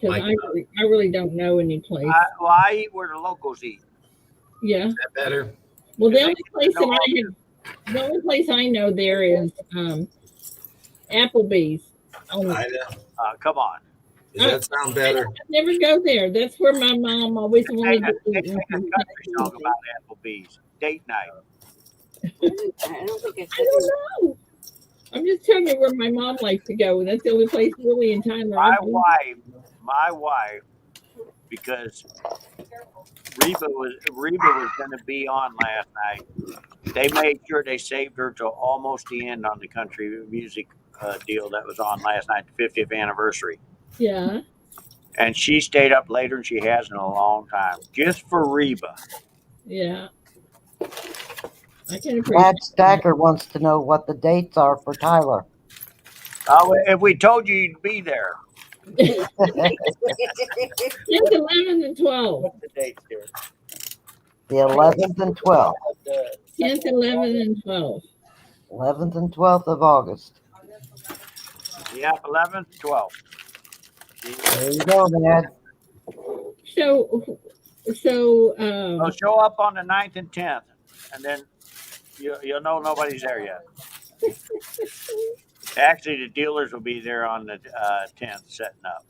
because Mike. I really don't know any place. I eat where the locals eat. Yeah. Is that better? Well, the They only place know that the only place I know there is Applebee's. I know. Come on. Does that sound better? I never go there. That's where my mom always wanted to They eat. sing a country song about Applebee's. Date night. I don't think I I said don't know. I'm just telling you where my mom likes to go. That's the only place really in Tyler. My wife, because Reba was going to be on last night. They made sure they saved her till almost the end on the country music deal that was on last night, the 50th anniversary. Yeah. And she stayed up later than she has in a long time, just for Reba. Yeah. I can appreciate Brad Stacker wants to know what the dates are for Tyler. If we told you you'd be there. It's 11 and 12. What's the dates there? The 11th and 12th. 10th, 11, and 12. 11th and 12th of August. Yeah, 11th, 12th. There you go, Dad. So, So show up on the 9th and 10th, and then you'll know nobody's there yet. Actually, the dealers will be there on the 10th setting up.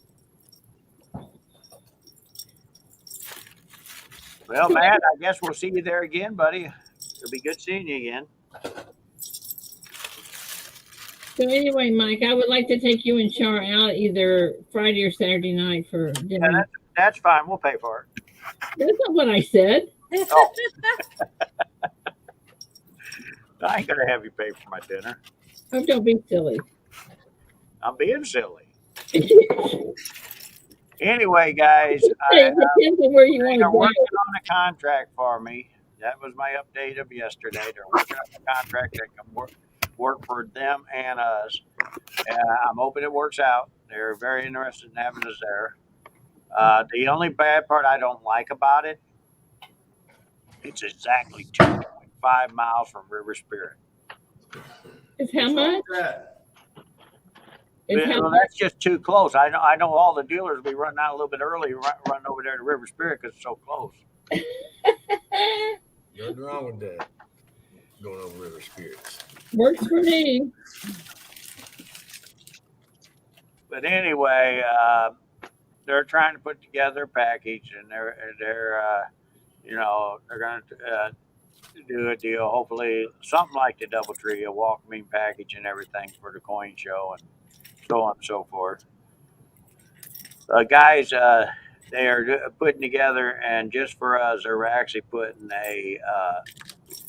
Well, Matt, I guess we'll see you there again, buddy. It'll be good seeing you again. So anyway, Mike, I would like to take you and Char out either Friday or Saturday night for dinner. Yeah, that's fine. We'll pay for it. That's not what I said. Oh. I ain't gonna have you pay for my dinner. Oh, don't be silly. I'm being silly. Anyway, guys, It depends on where you want to they're go. working on a contract for me. That was my update of yesterday. They're working on a contract that can work for them and us. I'm hoping it works out. They're very interested in having us there. The only bad part I don't like about it, it's exactly 2.5 miles from River Spirit. It's how much? It's how Well, much? that's just too close. I know all the dealers will be running out a little bit early, running over there to River Spirit because it's so close. Nothing wrong with that. Going over River Spirits. Works for me. But anyway, they're trying to put together a package, and they're going to do a deal. Hopefully, something like the DoubleTree, a welcoming package and everything for the coin show and so on and so forth. Guys, they are putting together, and just for us, they're actually putting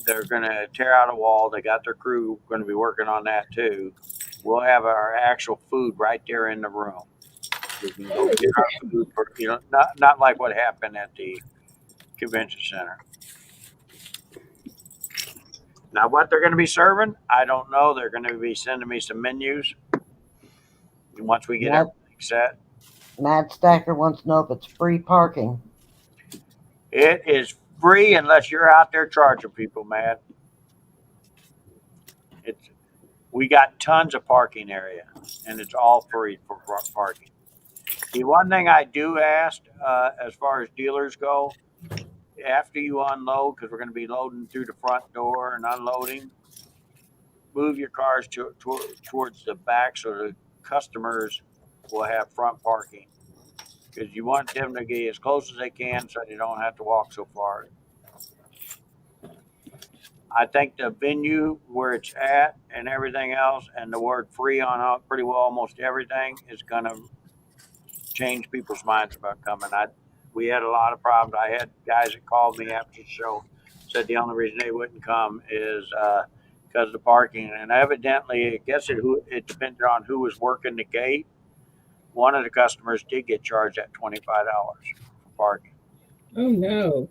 they're going to tear out a wall. They got their crew going to be working on that too. We'll have our actual food right there in the room. We can go get our food for, not like what happened at the convention center. Now, what they're going to be serving, I don't know. They're going to be sending me some menus once we get everything set. Matt Stacker wants to know if it's free parking. It is free unless you're out there charging people, Matt. We got tons of parking area, and it's all free for parking. The one thing I do ask, as far as dealers go, after you unload, because we're going to be loading through the front door and unloading, move your cars towards the back so the customers will have front parking. Because you want them to get as close as they can so they don't have to walk so far. I think the venue where it's at and everything else, and the word free on pretty well almost everything, is going to change people's minds about coming. We had a lot of problems. I had guys that called me after the show, said the only reason they wouldn't come is because of the parking. And evidently, I guess it depended on who was working the gate. One of the customers did get charged at $25 for parking. Oh no.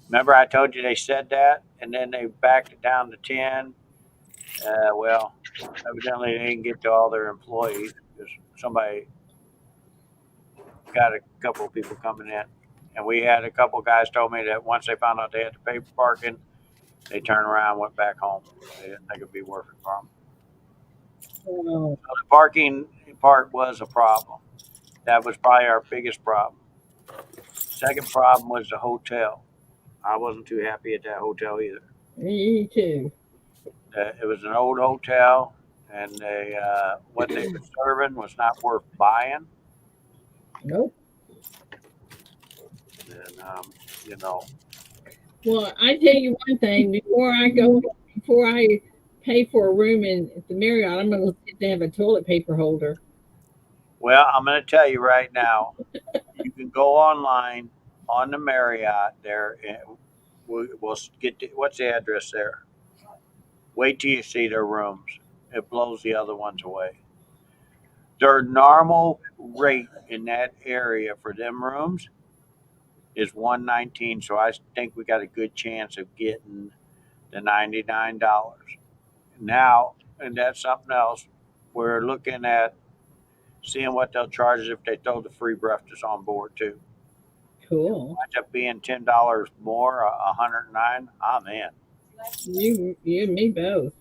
Remember I told you they said that, and then they backed it down to 10. Well, evidently they didn't get to all their employees because somebody got a couple of people coming in. And we had a couple of guys told me that once they found out they had to pay for parking, they turned around and went back home. They didn't think it'd be worth it for them. Oh. So the parking part was a problem. That was probably our biggest problem. Second problem was the hotel. I wasn't too happy at that hotel either. Me too. It was an old hotel, and what they were serving was not worth buying. Nope. And Well, I tell you one thing. Before I pay for a room at the Marriott, I'm going to see if they have a toilet paper holder. Well, I'm going to tell you right now, you can go online on the Marriott there, and we'll get what's the address there? Wait till you see their rooms. It blows the other ones away. Their normal rate in that area for them rooms is $119. So I think we got a good chance of getting the $99. Now, and that's something else. We're looking at seeing what they'll charge us if they throw the free breakfast on board too. Cool. Winds up being $10 more, $109. I'm in. You and me both.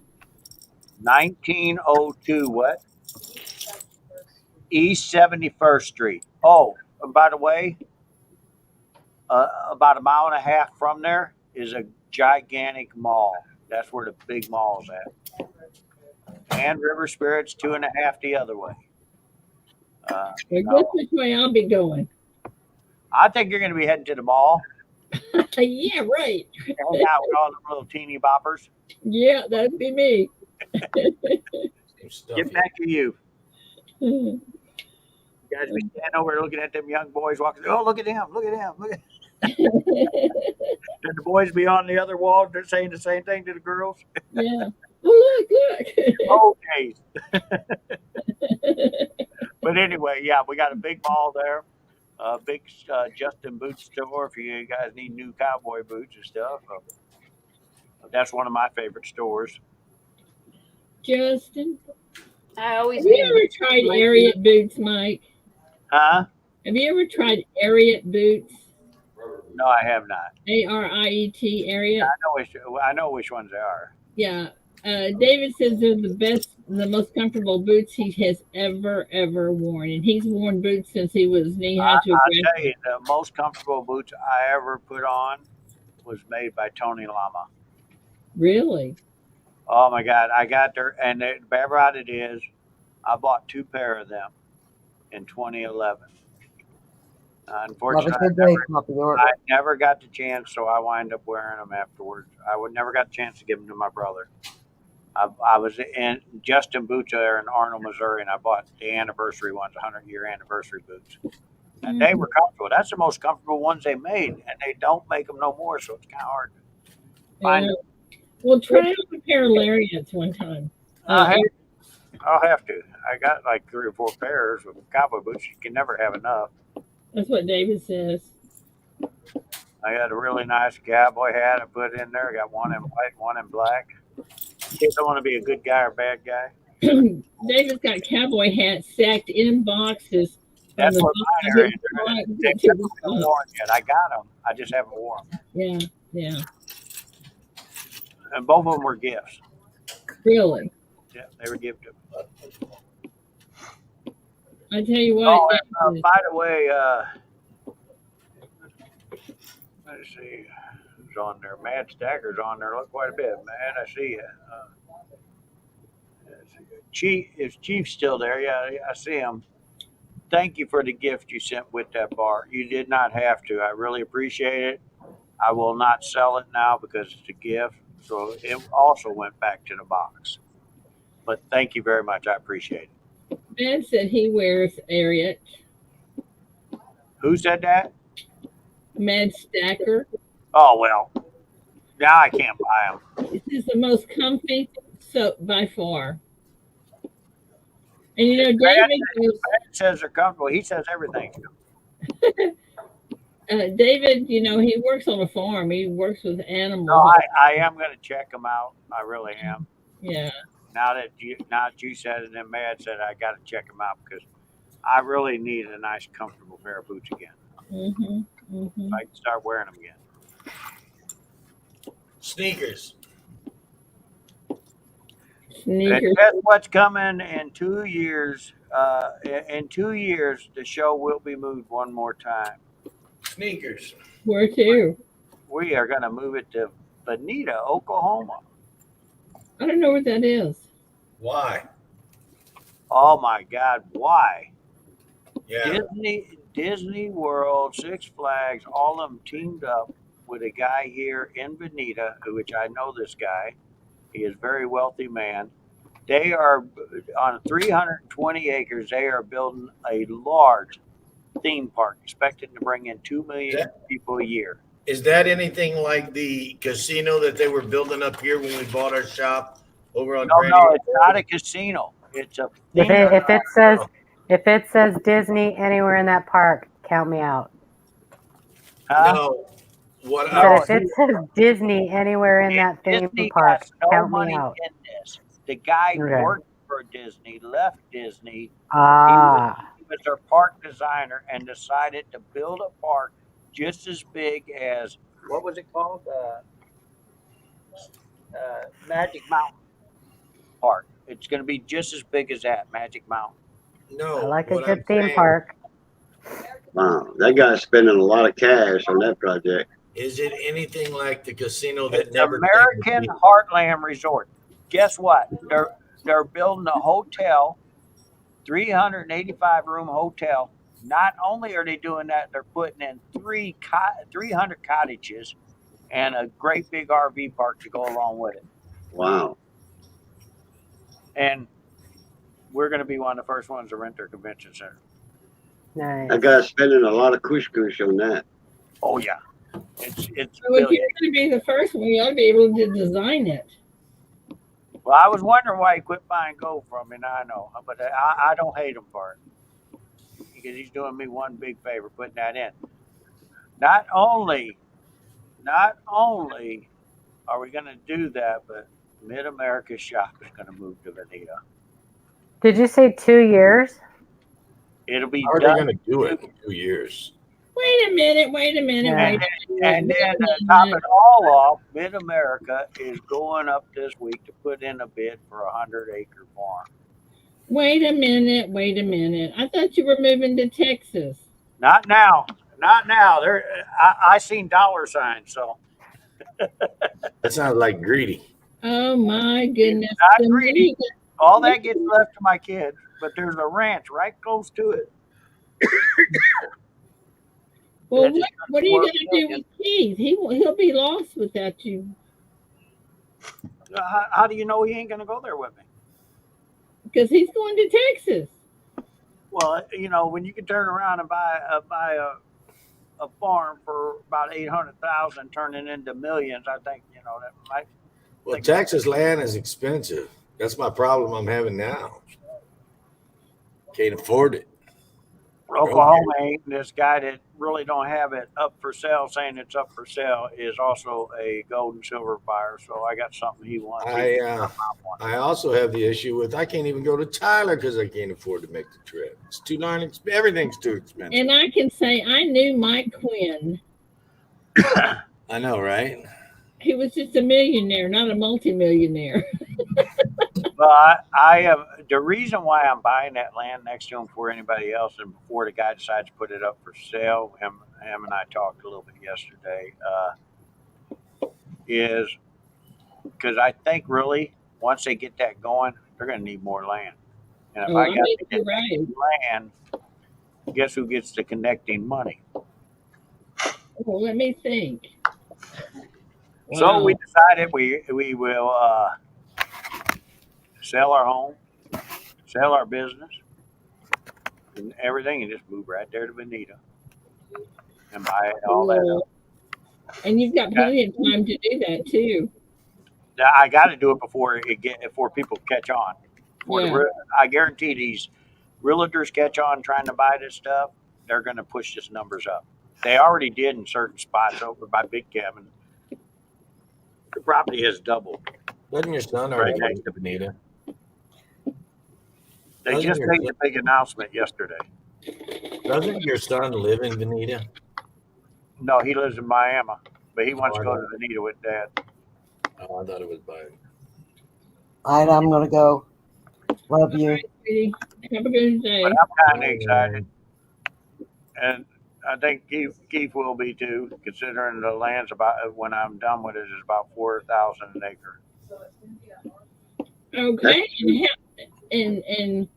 1902 what? East 71st Street. Oh, and by the way, about a mile and a half from there is a gigantic mall. That's where the big mall's at. And River Spirit's 2.5 the other way. Well, guess which way I'll be going. I think you're going to be heading to the mall. Yeah, right. Hang out with all the little teeny boppers. Yeah, that'd be me. Get back to you. You guys be standing over there looking at them young boys walking. Oh, look at him! Look at him! Look at. Did the boys be on the other wall saying the same thing to the girls? Yeah. Oh, look. Oh, geez. But anyway, yeah, we got a big mall there, a big Justin Boots store if you guys need new cowboy boots and stuff. That's one of my favorite stores. Justin, I always have you need ever tried my Ariat boots, Mike? Huh? Have you ever tried Ariat boots? No, I have not. Ariet, Ariat. I know which ones they are. Yeah. David says they're the most comfortable boots he has ever worn, and he's worn boots since he was knee high to a I'll tell grass. you, the most comfortable boots I ever put on was made by Tony Lama. Really? Oh my God, I got there, and the bad about it is, I bought 2 pair of them in 2011. Have a Unfortunately, good day, Papa. I never got the chance, so I wind up wearing them afterwards. Never got the chance to give them to my brother. I was in Justin Boots there in Arnold, Missouri, and I bought the anniversary ones, 100-year anniversary boots. And they were comfortable. That's the most comfortable ones they made, and they don't make them no more, so it's kind of hard to find them. Well, try out a pair of lariats one time. I'll have to. I got like 3 or 4 pairs of cowboy boots. You can never have enough. That's what David says. I got a really nice cowboy hat I put in there. I got one in white, one in black. Kids don't want to be a good guy or bad guy. David's got cowboy hats stacked in boxes. That's what mine are in there. They haven't been worn yet. I got them. I just haven't worn them. Yeah. And both of them were gifts. Really? Yeah, they were gifted. I tell you what. By the way, let's see. Who's on there? Mad Stacker's on there. Look quite a bit, man. I see you. Chief, is Chief still there? Yeah, I see him. Thank you for the gift you sent with that bar. You did not have to. I really appreciate it. I will not sell it now because it's a gift. So it also went back to the box. But thank you very much. I appreciate it. Ben said he wears Ariat. Who said that? Mad Stacker. Oh, well. Now I can't buy them. This is the most comfy soap by far. And you know, David says they're comfortable. He says everything's comfortable. David, you know, he works on a farm. He works with animals. No, I am going to check them out. I really am. Yeah. Now that you said it and Mad said, I got to check them out because I really need a nice, comfortable pair of boots again. I can start wearing them again. Sneakers. And guess what's coming in 2 years? In 2 years, the show will be moved one more time. Sneakers. Where to? We are going to move it to Bonita, Oklahoma. I don't know what that is. Why? Oh my God, why? Yeah. Disney World, Six Flags, all of them teamed up with a guy here in Bonita, which I know this guy. He is a very wealthy man. They are on 320 acres. They are building a large theme park, expecting to bring in 2 million people a year. Is that anything like the casino that they were building up here when we bought our shop over on? No, it's not a casino. It's a. If it says Disney anywhere in that park, count me out. No. If it says Disney anywhere in that theme park, count me out. In this. The guy worked for Disney, left Disney. He was their park designer and decided to build a park just as big as, what was it called? Magic Mountain Park. It's going to be just as big as that, Magic Mountain. No. I like a good theme park. Wow, that guy's spending a lot of cash on that project. Is it anything like the casino that It's never American Heartland Resort. Guess what? They're building a hotel, 385 room hotel Not only are they doing that, they're putting in 300 cottages and a great big RV park to go along with it. Wow. And we're going to be one of the first ones to rent their convention center. That Nice. guy's spending a lot of kush on that. Oh yeah, it's So if billion. you're going to be the first one, you ought to be able to design it. Well, I was wondering why he quit buying gold from me. Now I know, but I don't hate him for it because he's doing me one big favor putting that in. Not only are we going to do that, but Mid America Shop is going to move to Veneta. Did you say 2 years? It'll be How are they done. going to do it in 2 years? Wait a minute. And then to top it all off, Mid America is going up this week to put in a bid for a 100-acre farm. Wait a minute. I thought you were moving to Texas. Not now. There, I seen dollar signs, so That sounds like greedy. Oh my goodness. not greedy. All that gets left to my kids, but there's a ranch right close to it. Well, what are you going to do with Keith? He'll be lost without you. How do you know he ain't going to go there with me? Because he's going to Texas. Well, when you can turn around and buy a farm for about 800,000, turning into millions, I think that might. Well, Texas land is expensive. That's my problem I'm having now. Can't afford it. Oklahoma ain't. This guy that really don't have it up for sale, saying it's up for sale, is also a gold and silver buyer. So I got something he wants. I also have the issue with I can't even go to Tyler because I can't afford to make the trip. It's too darn everything's too expensive. And I can say I knew Mike Quinn. I know, right? He was just a millionaire, not a multimillionaire. Well, I have the reason why I'm buying that land next to him before anybody else, and before the guy decides to put it up for sale. Him and I talked a little bit yesterday. Is because I think really once they get that going, they're going to need more land. And if I got to get land, guess who gets the connecting money? Well, let me think. Wow. So we decided we will sell our home, sell our business, and everything, and just move right there to Veneta and buy all that up. And you've got plenty of time to do that too. I got to do it before people catch on. I guarantee these realtors catch on trying to buy this stuff. They're going to push this numbers up. They already did in certain spots over by Big Kevin. The property has doubled. Doesn't your son already live in Veneta? They just made a big announcement yesterday. Doesn't your son live in Veneta? No, he lives in Miami, but he wants to go to Veneta with Dad. Oh, I thought it was by. All right, I'm gonna go. Love you. Right, have a good day. But I'm kind of excited, and I think Keith will be too, considering the land's about, when I'm done with it, is about 4,000 an acre. Okay, and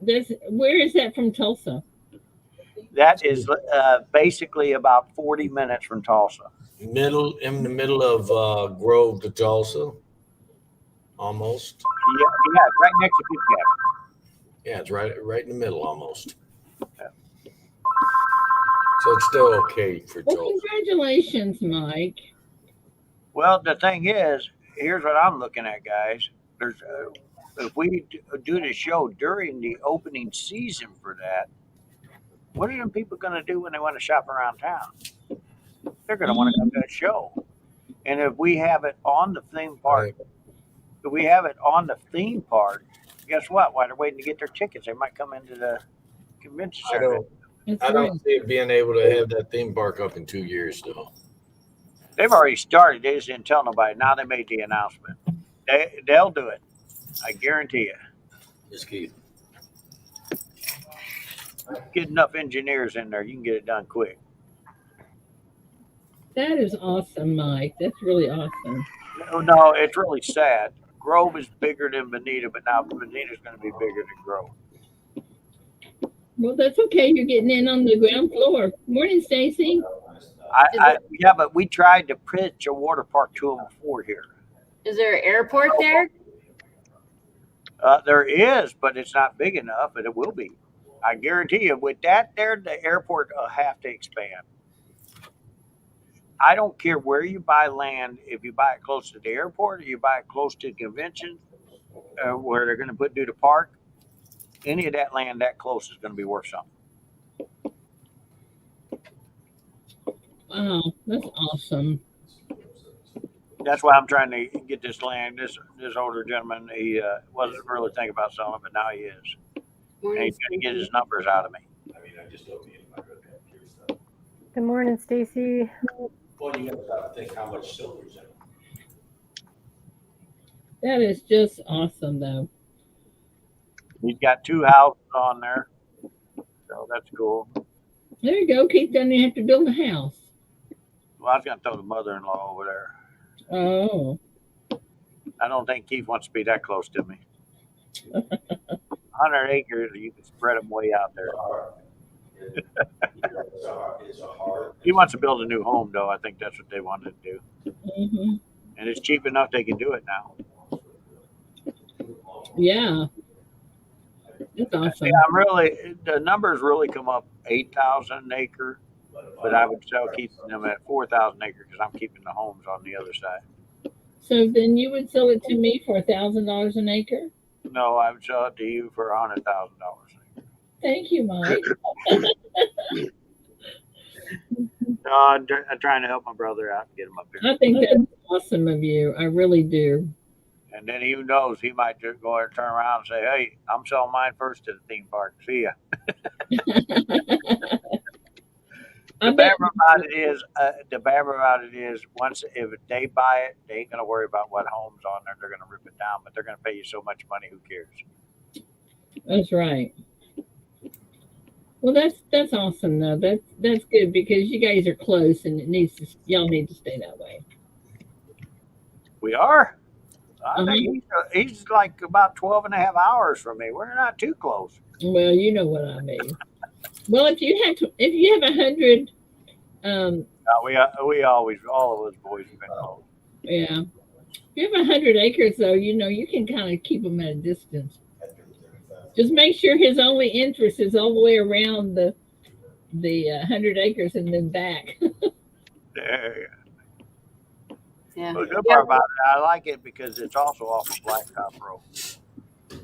this, where is that from Tulsa? That is basically about 40 minutes from Tulsa. In the middle of Grove to Tulsa, almost. Yeah, right next to Big Kevin. Yeah, it's right in the middle, almost. Yeah. So it's still okay for Tulsa. Well, congratulations, Mike. Well, the thing is, here's what I'm looking at, guys. There's if we do the show during the opening season for that, what are them people going to do when they want to shop around town? They're going to want to come to that show. And if we have it on the theme park, guess what? While they're waiting to get their tickets, they might come into the convention center. I don't see it being able to have that theme park up in 2 years, though. They've already started. They just didn't tell nobody. Now they made the announcement. They'll do it. I guarantee you. Just Keith. Get enough engineers in there, you can get it done quick. That is awesome, Mike. That's really awesome. No, it's really sad. Grove is bigger than Veneta, but now Veneta's going to be bigger than Grove. Well, that's okay. You're getting in on the ground floor. Morning, Stacy. Yeah, but we tried to pitch a water park to them before here. Is there an airport there? There is, but it's not big enough, but it will be. I guarantee you, with that there, the airport will have to expand. I don't care where you buy land, if you buy it close to the airport or you buy it close to the convention, where they're going to do the park, any of that land that close is going to be worth something. Wow, that's awesome. That's why I'm trying to get this land. This older gentleman, he wasn't really thinking about selling it, but now he is. And Morning, he's going to get his Stacy. numbers out of me. Good morning, Stacy. Well, you got to think how much silver's in it. That is just awesome, though. He's got 2 houses on there, so that's cool. There you go. Keith doesn't even have to build a house. Well, I was going to throw the mother-in-law over there. Oh, I don't think Keith wants to be that close to me. 100 acres, you can spread them way out there. He wants to build a new home, though. I think that's what they wanted to do. hmm And it's cheap enough they can do it now. Yeah. That's awesome. Yeah, the numbers really come up 8,000 an acre, but I would sell keeping them at 4,000 acre because I'm keeping the homes on the other side. So then you would sell it to me for $1,000 an acre? No, I would sell it to you for $100,000. Thank you, Mike. No, I'm trying to help my brother out and get him up here. I think that's awesome of you. I really do. And then who knows, he might just go and turn around and say, "Hey, I'm selling mine first to the theme park. See ya." The bad about it is, once if they buy it, they ain't gonna worry about what home's on there. They're gonna rip it down, but they're gonna pay you so much money. Who cares? That's right. Well, that's awesome though. That's good because you guys are close and y'all need to stay that way. We are. I think he's like about 12 and a half hours from me. We're not too close. Well, you know what I mean. Well, if you have 100, We always, all of us boys have been close. yeah. If you have 100 acres though, you can kind of keep them at a distance. Just make sure his only interest is all the way around the 100 acres and then back. There. Yeah. Well, the good part about it, I like it because it's also off of Blacktop Road,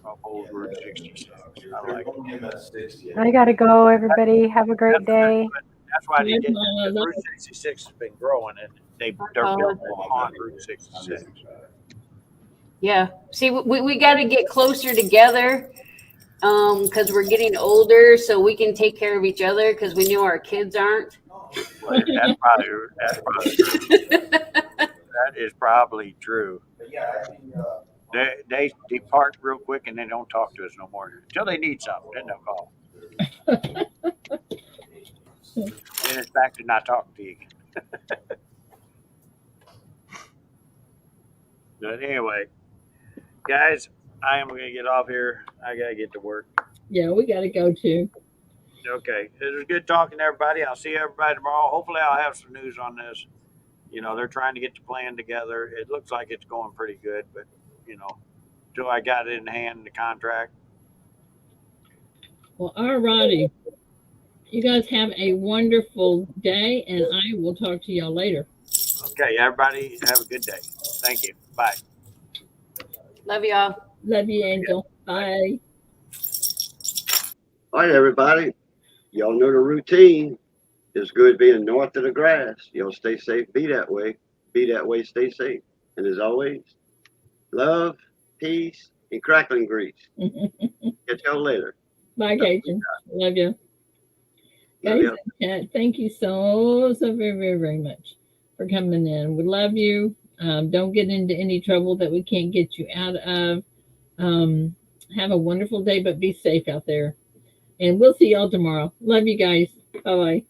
off Old Route 66. I like it. I gotta go, everybody. Have a great day. That's why they Yes, did. Mama, Route 66 has been growing, and they're built on Route 66. Yeah. See, we got to get closer together because we're getting older, so we can take care of each other because we know our kids aren't. Well, that's probably true. That is probably true. They depart real quick and they don't talk to us no more until they need something. Then they'll call. Then it's back to not talking to you. But anyway, guys, I am going to get off here. I got to get to work. Yeah, we got to go too. Okay. It was good talking to everybody. I'll see everybody tomorrow. Hopefully I'll have some news on this. They're trying to get the plan together. It looks like it's going pretty good, but, until I got it in hand, the contract. Well, all righty. You guys have a wonderful day, and I will talk to y'all later. Okay, everybody have a good day. Thank you. Bye. Love y'all. Love you, Angel. Bye. All right, everybody. Y'all know the routine. It's good being north of the grass. Y'all stay safe. Be that way. Be that way. Stay safe. And as always, love, peace, and crackling grease. Catch y'all later. Bye, Cajun. Love you. Guys, in chat, thank you so very, very, very much for coming in. We love you. Don't get into any trouble that we can't get you out of. Have a wonderful day, but be safe out there. And we'll see y'all tomorrow. Love you guys. Bye-bye.